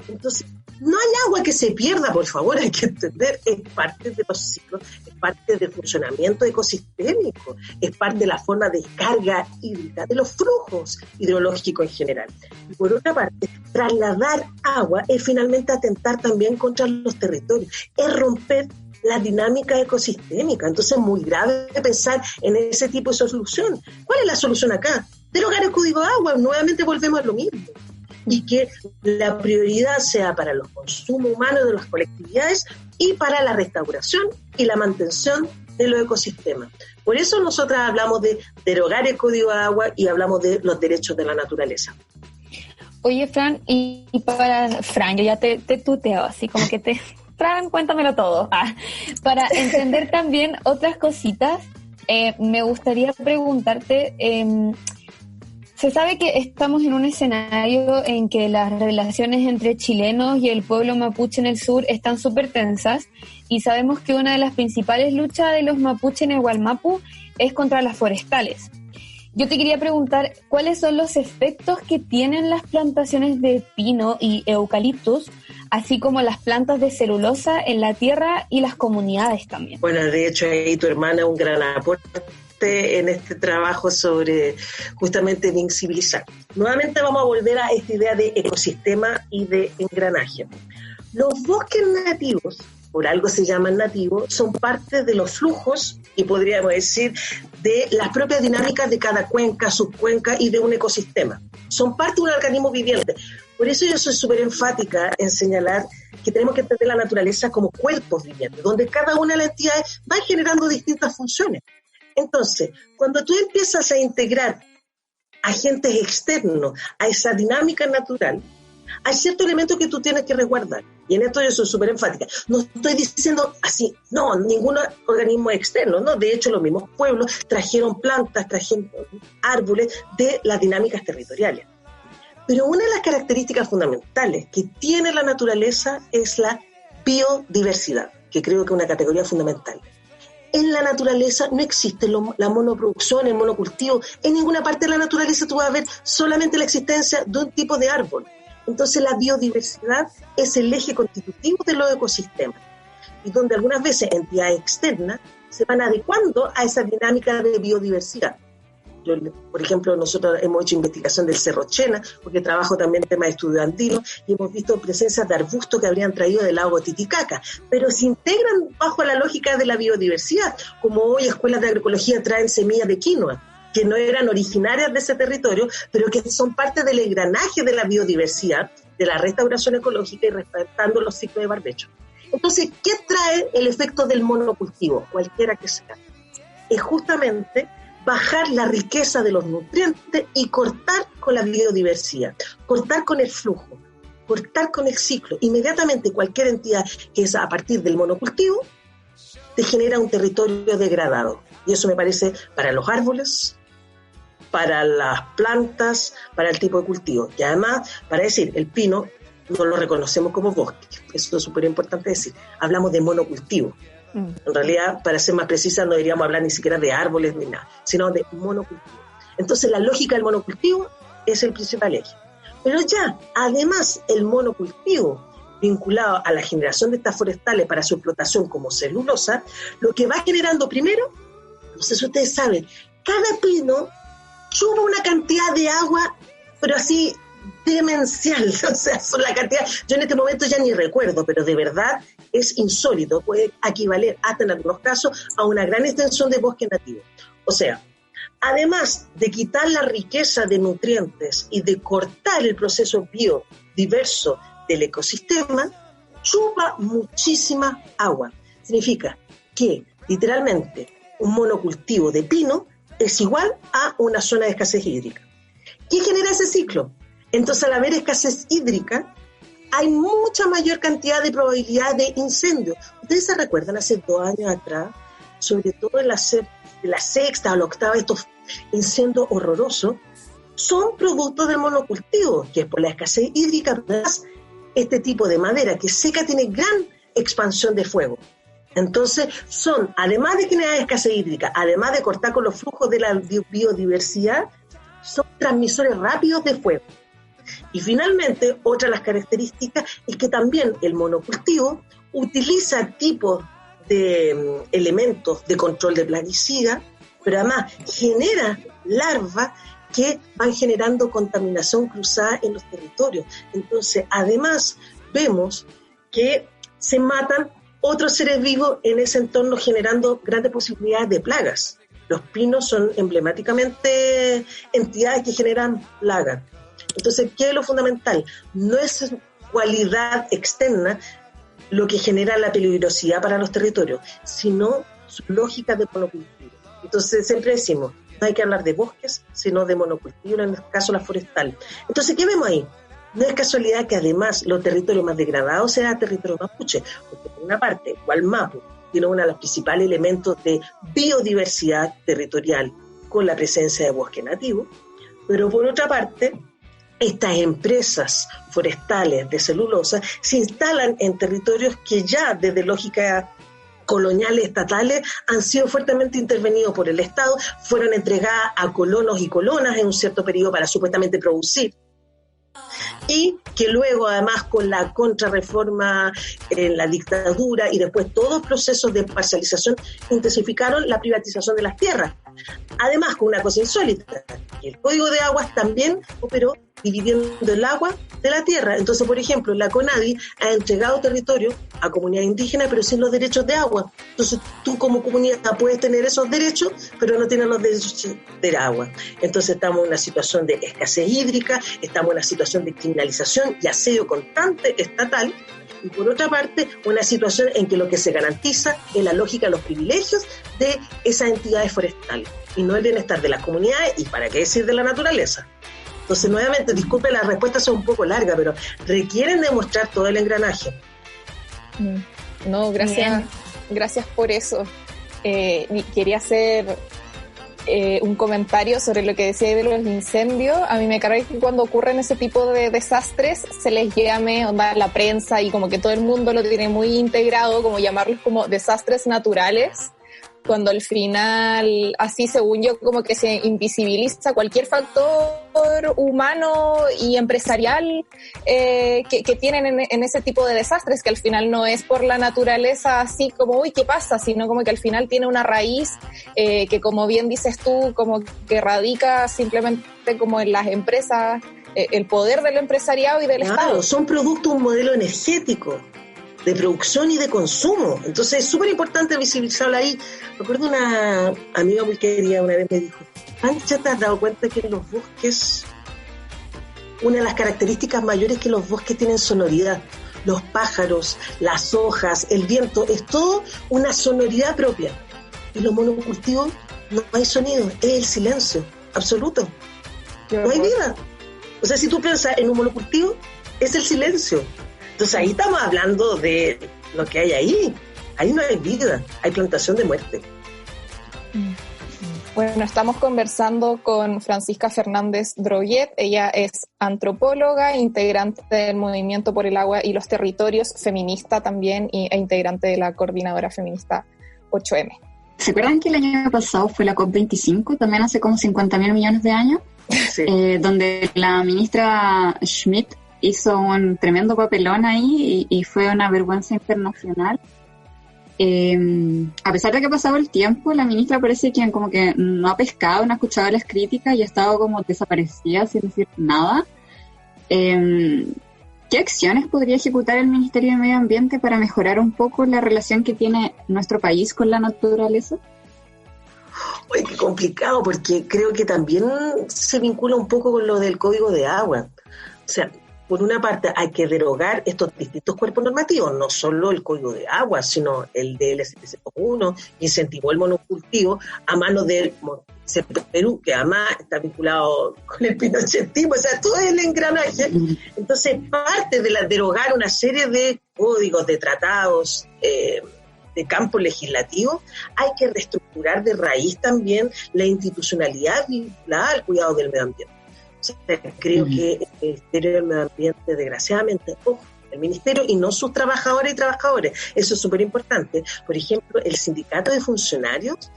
Entonces, no hay agua que se pierda, por favor, hay que entender, es parte de los ciclos, es parte del funcionamiento ecosistémico, es parte de la forma de carga hídrica, de los flujos hidrológicos en general. Y por otra parte, trasladar agua es finalmente atentar también contra los territorios, es romper la dinámica ecosistémica. Entonces es muy grave pensar en ese tipo de solución. ¿Cuál es la solución acá? Derogar el Código de Agua, nuevamente volvemos a lo mismo. Y que la prioridad sea para los consumos humanos de las colectividades y para la restauración y la mantención de los ecosistemas. Por eso nosotras hablamos de derogar el Código de Agua y hablamos de los derechos de la naturaleza. Oye, Fran, y para Fran, yo ya te tuteo, así como que Fran, cuéntamelo todo. Para entender también otras cositas, me gustaría preguntarte... Se sabe que estamos en un escenario en que las relaciones entre chilenos y el pueblo mapuche en el sur están súper tensas, y sabemos que una de las principales luchas de los mapuches en el Gualmapu es contra las forestales. Yo te quería preguntar, ¿cuáles son los efectos que tienen las plantaciones de pino y eucaliptus, así como las plantas de celulosa en la tierra y las comunidades también? Bueno, de hecho ahí tu hermana un gran aporte en este trabajo sobre justamente de incivilizar. Nuevamente vamos a volver a esta idea de ecosistema y de engranaje. Los bosques nativos, por algo se llaman nativos, son parte de los flujos y podríamos decir de las propias dinámicas de cada cuenca, subcuenca y de un ecosistema. Son parte de un organismo viviente. Por eso yo soy súper enfática en señalar que tenemos que entender la naturaleza como cuerpos vivientes, donde cada una de las entidades va generando distintas funciones. Entonces, cuando tú empiezas a integrar agentes externos a esa dinámica natural, hay ciertos elementos que tú tienes que resguardar. Y en esto yo soy súper enfática. No estoy diciendo así, no, ningún organismo externo, ¿no? De hecho, los mismos pueblos trajeron plantas, trajeron árboles de las dinámicas territoriales. Pero una de las características fundamentales que tiene la naturaleza es la biodiversidad, que creo que es una categoría fundamental. En la naturaleza no existe la monoproducción, el monocultivo. En ninguna parte de la naturaleza tú vas a ver solamente la existencia de un tipo de árbol. Entonces la biodiversidad es el eje constitutivo de los ecosistemas. Y donde algunas veces entidades externas se van adecuando a esa dinámica de biodiversidad. Yo, por ejemplo, nosotros hemos hecho investigación del Cerro Chena, porque trabajo también en temas estudiantinos, y hemos visto presencias de arbustos que habrían traído del lago Titicaca, pero se integran bajo la lógica de la biodiversidad, como hoy escuelas de agroecología traen semillas de quinoa, que no eran originarias de ese territorio, pero que son parte del engranaje de la biodiversidad, de la restauración ecológica y respetando los ciclos de barbecho. Entonces, ¿qué trae el efecto del monocultivo, cualquiera que sea? Es justamente bajar la riqueza de los nutrientes y cortar con la biodiversidad, cortar con el flujo, cortar con el ciclo. Inmediatamente cualquier entidad que es a partir del monocultivo te genera un territorio degradado. Y eso me parece para los árboles, para las plantas, para el tipo de cultivo. Y además, para decir, el pino no lo reconocemos como bosque. Eso es súper importante decir. Hablamos de monocultivo. En realidad, para ser más precisa, no deberíamos hablar ni siquiera de árboles ni nada, sino de monocultivo. Entonces, la lógica del monocultivo es el principal eje. Pero ya, además, el monocultivo vinculado a la generación de estas forestales para su explotación como celulosa, lo que va generando primero, no sé si ustedes saben, cada pino chupa una cantidad de agua, pero así demencial, o sea, son la cantidad, yo en este momento ya ni recuerdo, pero de verdad es insólito, puede equivaler hasta en algunos casos a una gran extensión de bosque nativo. O sea, además de quitar la riqueza de nutrientes y de cortar el proceso biodiverso del ecosistema, chupa muchísima agua. Significa que, literalmente, un monocultivo de pino es igual a una zona de escasez hídrica. ¿Qué genera ese ciclo? Entonces, al haber escasez hídrica, hay mucha mayor cantidad de probabilidad de incendio. Ustedes se recuerdan hace 2 años atrás, sobre todo en la sexta o la octava, estos incendios horrorosos, son productos del monocultivo, que es por la escasez hídrica, más este tipo de madera que seca tiene gran expansión de fuego. Entonces, son, además de generar escasez hídrica, además de cortar con los flujos de la biodiversidad, son transmisores rápidos de fuego. Y finalmente, otra de las características es que también el monocultivo utiliza tipos de elementos de control de plaguicida, pero además genera larvas que van generando contaminación cruzada en los territorios. Entonces, además, vemos que se matan otros seres vivos en ese entorno, generando grandes posibilidades de plagas. Los pinos son emblemáticamente entidades que generan plagas. Entonces, ¿qué es lo fundamental? No es cualidad externa lo que genera la peligrosidad para los territorios, sino su lógica de monocultivo. Entonces, siempre decimos, no hay que hablar de bosques, sino de monocultivo, en este caso la forestal. Entonces, ¿qué vemos ahí? No es casualidad que además los territorios más degradados sean territorios mapuche, porque por una parte, Gualmapu tiene uno de los principales elementos de biodiversidad territorial con la presencia de bosque nativo, pero por otra parte, estas empresas forestales de celulosa se instalan en territorios que ya desde lógica coloniales estatales han sido fuertemente intervenidos por el Estado, fueron entregadas a colonos y colonas en un cierto periodo para supuestamente producir, y que luego además con la contrarreforma en la dictadura y después todos los procesos de parcialización intensificaron la privatización de las tierras. Además, con una cosa insólita, el Código de Aguas también operó dividiendo el agua de la tierra. Entonces, por ejemplo, la CONADI ha entregado territorio a comunidades indígenas, pero sin los derechos de agua. Entonces, tú como comunidad puedes tener esos derechos, pero no tienes los derechos de agua. Entonces, estamos en una situación de escasez hídrica, estamos en una situación de criminalización y asedio constante estatal, y por otra parte, una situación en que lo que se garantiza es la lógica de los privilegios de esas entidades forestales, y no el bienestar de las comunidades, y para qué decir de la naturaleza. Entonces, nuevamente, disculpe, las respuestas son un poco largas, pero requieren demostrar todo el engranaje. No, gracias por eso. Quería hacer un comentario sobre lo que decía de los incendios. A mí me carga que cuando ocurren ese tipo de desastres se les llame onda la prensa y como que todo el mundo lo tiene muy integrado, como llamarlos como desastres naturales, cuando al final, así según yo, como que se invisibiliza cualquier factor humano y empresarial que tienen en ese tipo de desastres, que al final no es por la naturaleza así como, uy, ¿qué pasa? Sino como que al final tiene una raíz que, como bien dices tú, como que radica simplemente como en las empresas, el poder del empresariado y del Estado. Son producto de un modelo energético de producción y de consumo. Entonces es súper importante visibilizarlo ahí. Me acuerdo una amiga muy querida una vez me dijo, Pancha, ¿te has dado cuenta que en los bosques una de las características mayores es que los bosques tienen sonoridad? Los pájaros, las hojas, el viento, es todo una sonoridad propia. Y los monocultivos no hay sonido, es el silencio absoluto. No hay vida. O sea, si tú piensas en un monocultivo, es el silencio. Entonces ahí estamos hablando de lo que hay ahí. Ahí no hay vida, hay plantación de muerte. Bueno, estamos conversando con Francisca Fernández Droguet. Ella es antropóloga, integrante del Movimiento por el Agua y los Territorios, feminista también, e integrante de la Coordinadora Feminista 8M. ¿Se acuerdan que el año pasado fue la COP25, también hace como 50.000 millones de años? Sí. Donde la ministra Schmidt hizo un tremendo papelón ahí y fue una vergüenza internacional. A pesar de que ha pasado el tiempo, la ministra parece que como que no ha pescado, no ha escuchado las críticas y ha estado como desaparecida sin decir nada. ¿Qué acciones podría ejecutar el Ministerio de Medio Ambiente para mejorar un poco la relación que tiene nuestro país con la naturaleza? Uy, qué complicado, porque creo que también se vincula un poco con lo del Código de Agua. O sea, por una parte hay que derogar estos distintos cuerpos normativos, no solo el Código de Agua, sino el DL 701, que incentivó el monocultivo a manos del Perú, que además está vinculado con el pinochetismo, o sea, todo el engranaje. Entonces, parte de derogar una serie de códigos, de tratados, de campo legislativo, hay que reestructurar de raíz también la institucionalidad vinculada al cuidado del medio ambiente. O sea, creo que el Ministerio del Medio Ambiente, desgraciadamente, el Ministerio y no sus trabajadoras y trabajadores, eso es súper importante. Por ejemplo, el sindicato de funcionarios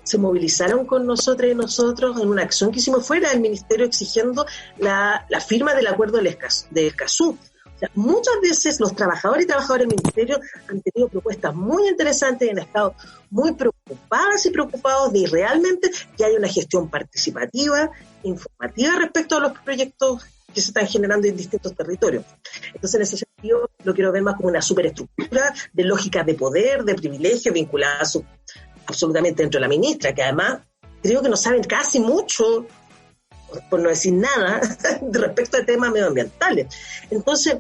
se movilizaron con nosotras y nosotros en una acción que hicimos fuera del Ministerio exigiendo la firma del acuerdo del Escazú. O sea, muchas veces los trabajadores y trabajadoras del Ministerio han tenido propuestas muy interesantes y han estado muy preocupadas y preocupados de realmente que haya una gestión participativa, informativa respecto a los proyectos que se están generando en distintos territorios. Entonces, en ese sentido, lo quiero ver más como una superestructura de lógicas de poder, de privilegio vinculadas absolutamente dentro de la ministra, que además creo que no saben casi mucho, por no decir nada, respecto a temas medioambientales. Entonces,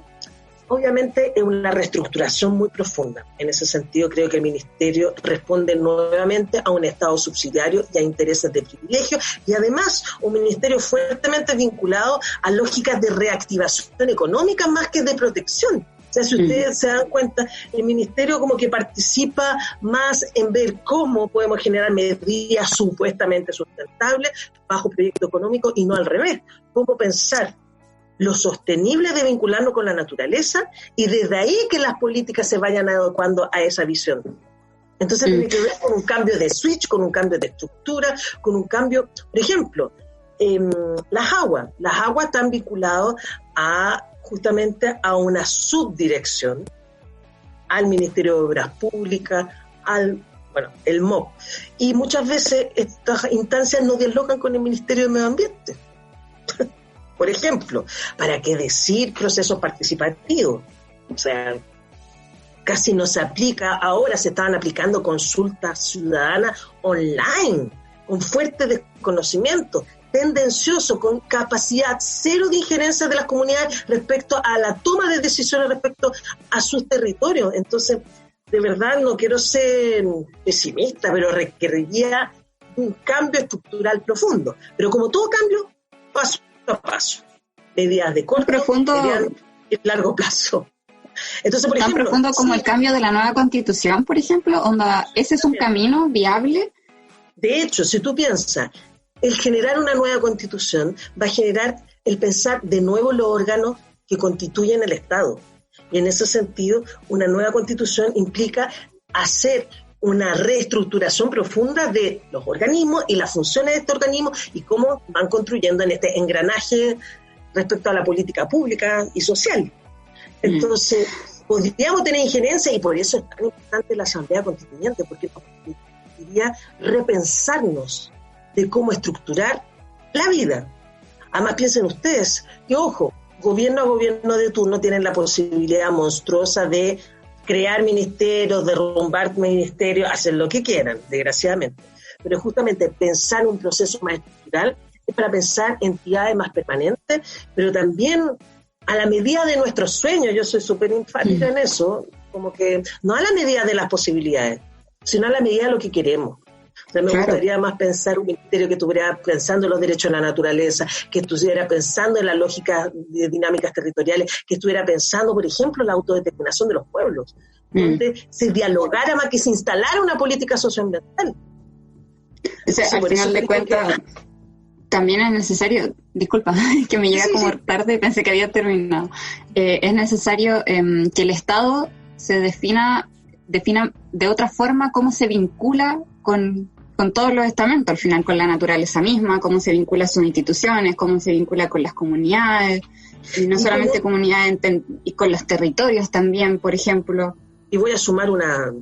obviamente es una reestructuración muy profunda. En ese sentido, creo que el Ministerio responde nuevamente a un Estado subsidiario y a intereses de privilegio, y además un Ministerio fuertemente vinculado a lógicas de reactivación económica más que de protección. O sea, si ustedes se dan cuenta, el Ministerio como que participa más en ver cómo podemos generar medidas supuestamente sustentables bajo proyecto económico y no al revés. Cómo pensar lo sostenible de vincularnos con la naturaleza y desde ahí que las políticas se vayan adecuando a esa visión. Entonces tiene que ver con un cambio de switch, con un cambio de estructura, con un cambio, por ejemplo, las aguas están vinculadas justamente a una subdirección, al Ministerio de Obras Públicas, el MOP. Y muchas veces estas instancias no dialogan con el Ministerio de Medio Ambiente. Por ejemplo, ¿para qué decir procesos participativos? O sea, casi no se aplica, ahora se estaban aplicando consultas ciudadanas online, con fuerte desconocimiento, tendencioso, con capacidad cero de injerencia de las comunidades respecto a la toma de decisiones respecto a sus territorios. Entonces, de verdad no quiero ser pesimista, pero requeriría un cambio estructural profundo. Pero como todo cambio, paso a paso. Medidas de corto, medidas de largo plazo. Entonces, por ejemplo, profundo como el cambio de la nueva Constitución, por ejemplo, ¿ese es un camino viable? De hecho, si tú piensas, el generar una nueva Constitución va a generar el pensar de nuevo los órganos que constituyen el Estado. Y en ese sentido, una nueva Constitución implica hacer una reestructuración profunda de los organismos y las funciones de estos organismos y cómo van construyendo en este engranaje respecto a la política pública y social. Entonces, podríamos tener injerencia y por eso es tan importante la Asamblea Constituyente, porque nos permitiría repensarnos de cómo estructurar la vida. Además, piensen ustedes que, ojo, gobierno a gobierno de turno tienen la posibilidad monstruosa de crear ministerios, derrumbar ministerios, hacer lo que quieran, desgraciadamente. Pero justamente pensar un proceso más estructural es para pensar entidades más permanentes, pero también a la medida de nuestros sueños. Yo soy súper enfática en eso, como que no a la medida de las posibilidades, sino a la medida de lo que queremos. O sea, me gustaría más pensar un ministerio que estuviera pensando en los derechos de la naturaleza, que estuviera pensando en la lógica de dinámicas territoriales, que estuviera pensando, por ejemplo, en la autodeterminación de los pueblos, donde se dialogara más, que se instalara una política socioambiental. O sea, al final de cuentas, también es necesario, disculpa, que me llega tarde y pensé que había terminado, es necesario que el Estado se defina de otra forma cómo se vincula con todos los estamentos, al final con la naturaleza misma, cómo se vincula a sus instituciones, cómo se vincula con las comunidades, y no solamente comunidades, y con los territorios también, por ejemplo. Y voy a sumar una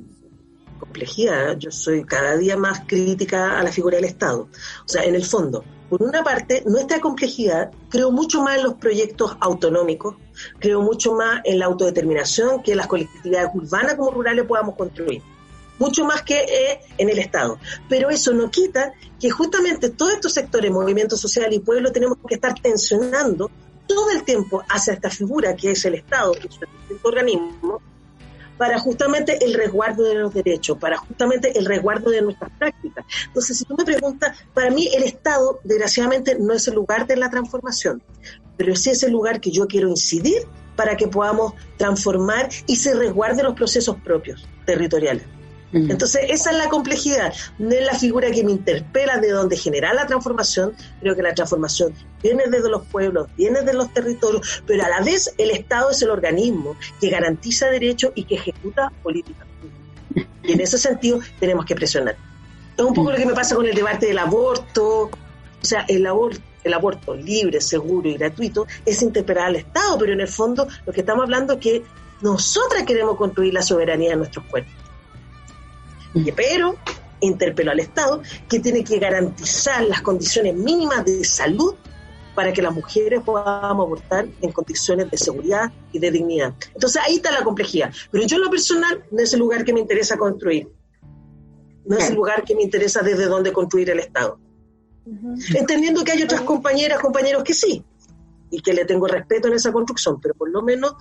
complejidad. Yo soy cada día más crítica a la figura del Estado. O sea, en el fondo, por una parte, nuestra complejidad, creo mucho más en los proyectos autonómicos, creo mucho más en la autodeterminación que las colectividades urbanas como rurales podamos construir. Mucho más que en el Estado. Pero eso no quita que justamente todos estos sectores, movimientos sociales y pueblos, tenemos que estar tensionando todo el tiempo hacia esta figura que es el Estado, que es un organismo, para justamente el resguardo de los derechos, para justamente el resguardo de nuestras prácticas. Entonces, si tú me preguntas, para mí el Estado, desgraciadamente, no es el lugar de la transformación, pero sí es el lugar que yo quiero incidir para que podamos transformar y se resguarden los procesos propios, territoriales. Entonces, esa es la complejidad, no es la figura que me interpela de donde genera la transformación. Creo que la transformación viene desde los pueblos, viene de los territorios, pero a la vez el Estado es el organismo que garantiza derechos y que ejecuta políticas públicas. Y en ese sentido tenemos que presionar. Es un poco lo que me pasa con el debate del aborto. O sea, el aborto libre, seguro y gratuito es interpelar al Estado, pero en el fondo lo que estamos hablando es que nosotras queremos construir la soberanía de nuestros cuerpos. Pero interpeló al Estado, que tiene que garantizar las condiciones mínimas de salud para que las mujeres podamos abortar en condiciones de seguridad y de dignidad. Entonces ahí está la complejidad. Pero yo en lo personal no es el lugar que me interesa construir. No es el lugar que me interesa desde dónde construir el Estado. Entendiendo que hay otras compañeras, compañeros que sí, y que le tengo respeto en esa construcción, pero por lo menos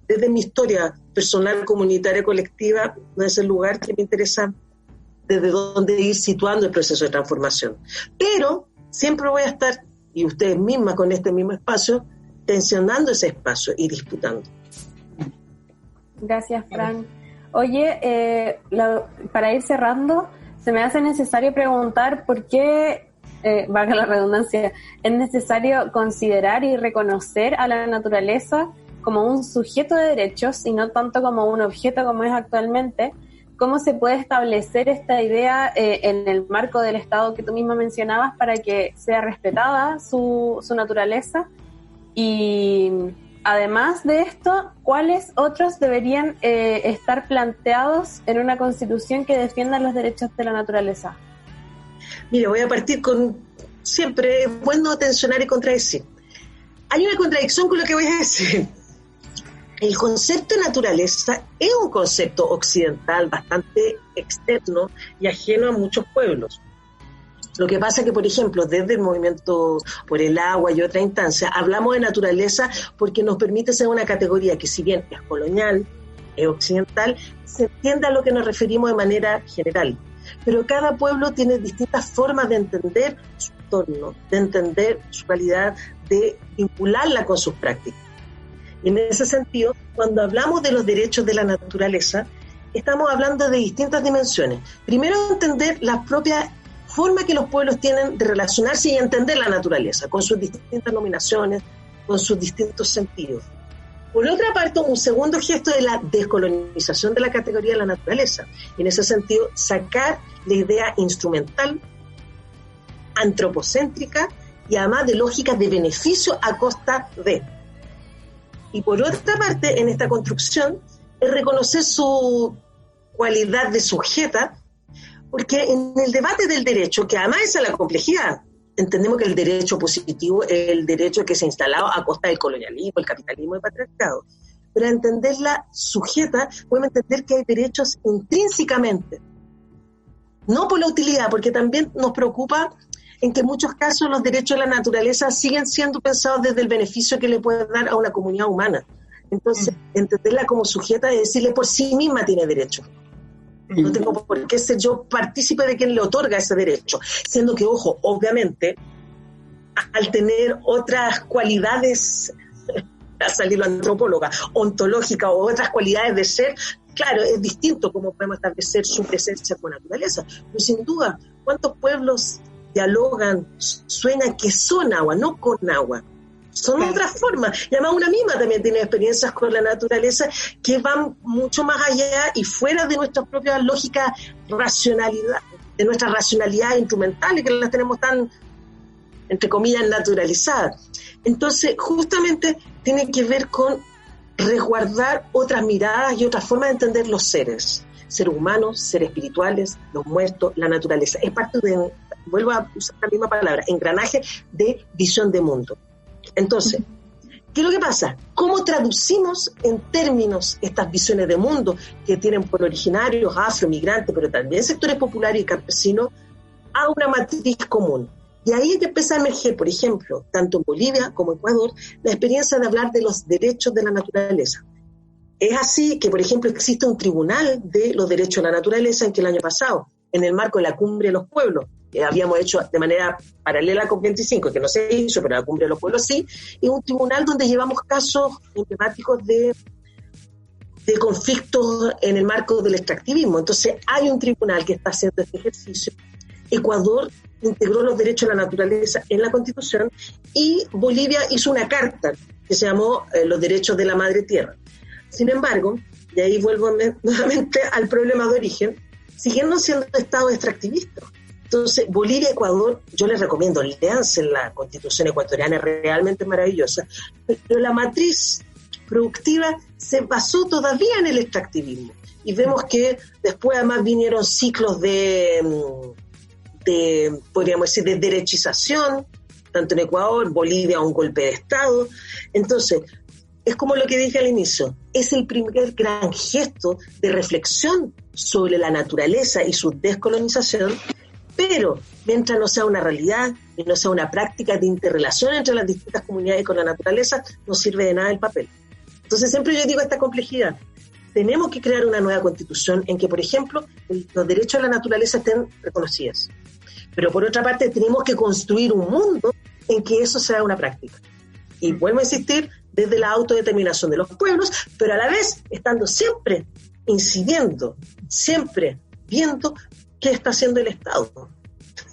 desde mi historia personal, comunitaria, colectiva, no es el lugar que me interesa desde dónde ir situando el proceso de transformación. Pero siempre voy a estar, y ustedes mismas con este mismo espacio, tensionando ese espacio y disputando. Gracias, Fran. Oye, para ir cerrando, se me hace necesario preguntar por qué, valga la redundancia, es necesario considerar y reconocer a la naturaleza como un sujeto de derechos y no tanto como un objeto como es actualmente. ¿Cómo se puede establecer esta idea en el marco del Estado que tú misma mencionabas para que sea respetada su naturaleza? Y además de esto, ¿cuáles otros deberían estar planteados en una constitución que defienda los derechos de la naturaleza? Mira, voy a partir con, siempre es bueno tensionar y contradecir. Hay una contradicción con lo que voy a decir. El concepto de naturaleza es un concepto occidental bastante externo y ajeno a muchos pueblos. Lo que pasa es que, por ejemplo, desde el movimiento por el agua y otra instancia, hablamos de naturaleza porque nos permite ser una categoría que, si bien es colonial, es occidental, se entiende a lo que nos referimos de manera general. Pero cada pueblo tiene distintas formas de entender su entorno, de entender su realidad, de vincularla con sus prácticas. Y en ese sentido, cuando hablamos de los derechos de la naturaleza, estamos hablando de distintas dimensiones. Primero, entender las propias formas que los pueblos tienen de relacionarse y entender la naturaleza, con sus distintas nominaciones, con sus distintos sentidos. Por otra parte, un segundo gesto de la descolonización de la categoría de la naturaleza. En ese sentido, sacar la idea instrumental, antropocéntrica y además de lógicas de beneficio a costa de. Y por otra parte, en esta construcción, es reconocer su cualidad de sujeta, porque en el debate del derecho, que además esa es la complejidad, entendemos que el derecho positivo es el derecho que se ha instalado a costa del colonialismo, el capitalismo y el patriarcado. Pero a entenderla sujeta, podemos entender que hay derechos intrínsecamente, no por la utilidad, porque también nos preocupa en que en muchos casos los derechos de la naturaleza siguen siendo pensados desde el beneficio que le puede dar a una comunidad humana. Entonces, entenderla como sujeta es decirle por sí misma tiene derecho. No tengo por qué ser yo partícipe de quien le otorga ese derecho. Siendo que, ojo, obviamente, al tener otras cualidades, a salir la antropóloga, ontológica o otras cualidades de ser, claro, es distinto cómo podemos establecer su presencia con la naturaleza. Pero sin duda, ¿cuántos pueblos dialogan, sueñan que son agua, no con agua? Son otras formas. Y además una misma también tiene experiencias con la naturaleza que van mucho más allá y fuera de nuestras propias lógicas racionalidad, de nuestras racionalidades instrumentales que las tenemos tan, entre comillas, naturalizadas. Entonces, justamente tiene que ver con resguardar otras miradas y otras formas de entender los seres humanos, seres espirituales, los muertos, la naturaleza. Es parte de, vuelvo a usar la misma palabra, engranaje de visión de mundo. Entonces, ¿qué es lo que pasa? ¿Cómo traducimos en términos estas visiones de mundo que tienen por originarios, afro, migrantes, pero también sectores populares y campesinos, a una matriz común? Y ahí es que empieza a emerger, por ejemplo, tanto en Bolivia como en Ecuador, la experiencia de hablar de los derechos de la naturaleza. Es así que, por ejemplo, existe un tribunal de los derechos de la naturaleza en que el año pasado, en el marco de la Cumbre de los Pueblos, que habíamos hecho de manera paralela con 25, que no se hizo, pero la Cumbre de los Pueblos sí, y un tribunal donde llevamos casos emblemáticos de conflictos en el marco del extractivismo. Entonces hay un tribunal que está haciendo este ejercicio. Ecuador integró los derechos de la naturaleza en la Constitución y Bolivia hizo una carta que se llamó Los Derechos de la Madre Tierra. Sin embargo, y ahí vuelvo nuevamente al problema de origen, siguiendo siendo estados extractivistas. Entonces, Bolivia y Ecuador, yo les recomiendo, léanse la Constitución ecuatoriana, es realmente maravillosa, pero la matriz productiva se basó todavía en el extractivismo. Y vemos que después además vinieron ciclos de podríamos decir, de derechización, tanto en Ecuador, Bolivia, un golpe de Estado. Entonces, es como lo que dije al inicio, es el primer gran gesto de reflexión sobre la naturaleza y su descolonización, pero mientras no sea una realidad y no sea una práctica de interrelación entre las distintas comunidades con la naturaleza, no sirve de nada el papel. Entonces siempre yo digo esta complejidad. Tenemos que crear una nueva constitución en que, por ejemplo, los derechos de la naturaleza estén reconocidos. Pero por otra parte tenemos que construir un mundo en que eso sea una práctica. Y vuelvo a insistir, desde la autodeterminación de los pueblos, pero a la vez estando siempre incidiendo, siempre viendo qué está haciendo el Estado.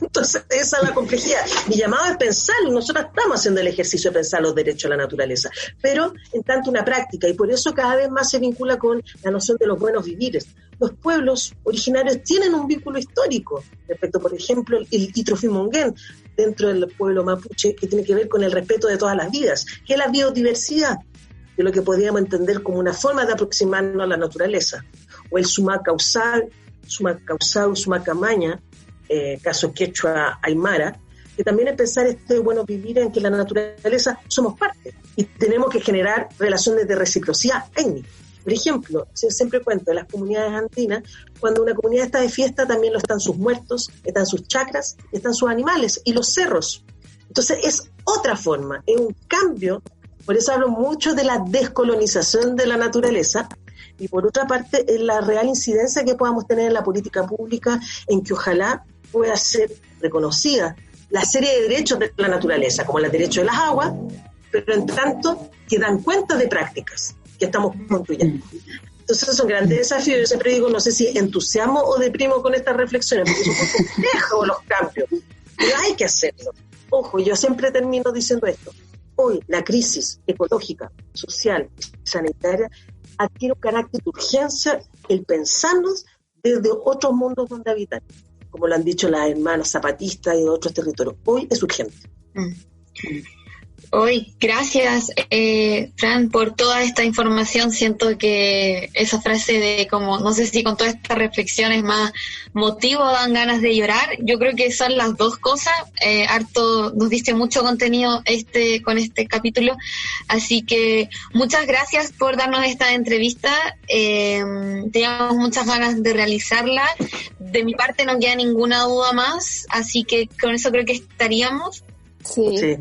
Entonces, esa es la complejidad. Mi llamado es pensarlo, nosotros estamos haciendo el ejercicio de pensar los derechos de la naturaleza, pero en tanto una práctica, y por eso cada vez más se vincula con la noción de los buenos vivires. Los pueblos originarios tienen un vínculo histórico respecto, por ejemplo, el Itrofimonguén, dentro del pueblo mapuche, que tiene que ver con el respeto de todas las vidas, que es la biodiversidad, de lo que podríamos entender como una forma de aproximarnos a la naturaleza, o el Sumacausau, Sumacamaña, caso quechua aymara, que también es pensar este bueno vivir en que la naturaleza somos parte y tenemos que generar relaciones de reciprocidad étnica. Por ejemplo, siempre cuento de las comunidades andinas, cuando una comunidad está de fiesta también lo están sus muertos, están sus chacras, están sus animales y los cerros. Entonces es otra forma, es un cambio, por eso hablo mucho de la descolonización de la naturaleza. Y por otra parte, es la real incidencia que podamos tener en la política pública, en que ojalá pueda ser reconocida la serie de derechos de la naturaleza, como el derecho de las aguas, pero en tanto que dan cuenta de prácticas que estamos construyendo. Entonces son grandes desafíos. Yo siempre digo, no sé si entusiasmo o deprimo con estas reflexiones, porque son muy complejos los cambios, pero hay que hacerlo. Ojo, yo siempre termino diciendo esto. hoy la crisis ecológica, social y sanitaria adquiere un carácter de urgencia el pensarnos desde otros mundos donde habitan, como lo han dicho las hermanas zapatistas y de otros territorios. Hoy es urgente. Hoy, gracias, Fran, por toda esta información. Siento que esa frase de como, no sé si con todas estas reflexiones más motivo dan ganas de llorar. Yo creo que son las dos cosas. Harto nos diste mucho contenido con este capítulo. Así que muchas gracias por darnos esta entrevista. Teníamos muchas ganas de realizarla. De mi parte no queda ninguna duda más. Así que con eso creo que estaríamos. Sí.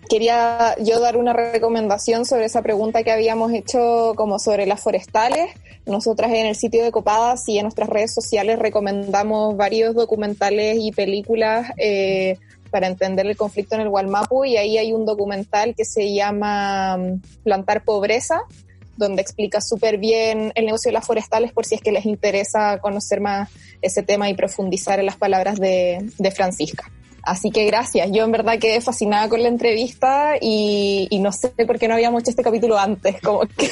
Quería yo dar una recomendación sobre esa pregunta que habíamos hecho como sobre las forestales. Nosotras en el sitio de Copadas y en nuestras redes sociales recomendamos varios documentales y películas para entender el conflicto en el Wallmapu, y ahí hay un documental que se llama Plantar Pobreza, donde explica súper bien el negocio de las forestales, por si es que les interesa conocer más ese tema y profundizar en las palabras de Francisca. Así que gracias, yo en verdad quedé fascinada con la entrevista y no sé por qué no habíamos hecho este capítulo antes, como que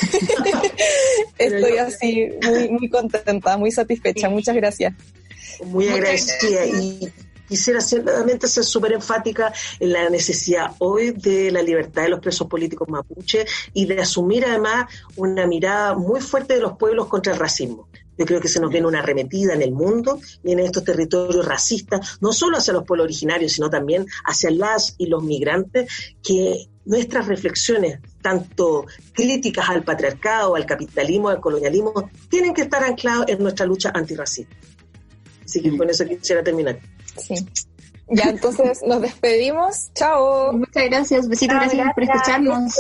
estoy así muy, muy contenta, muy satisfecha, muchas gracias. Muy agradecida y quisiera solamente ser súper enfática en la necesidad hoy de la libertad de los presos políticos mapuche y de asumir además una mirada muy fuerte de los pueblos contra el racismo. Yo creo que se nos viene una arremetida en el mundo y en estos territorios racistas, no solo hacia los pueblos originarios, sino también hacia las y los migrantes, que nuestras reflexiones, tanto críticas al patriarcado, al capitalismo, al colonialismo, tienen que estar ancladas en nuestra lucha antirracista. Así que con eso quisiera terminar. Sí. Ya, entonces nos despedimos. Chao. Muchas gracias. Besitos, gracias por escucharnos.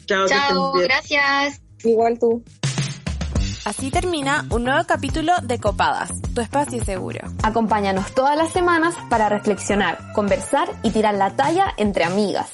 Chao, gracias. Igual tú. Así termina un nuevo capítulo de Copadas, tu espacio seguro. Acompáñanos todas las semanas para reflexionar, conversar y tirar la talla entre amigas.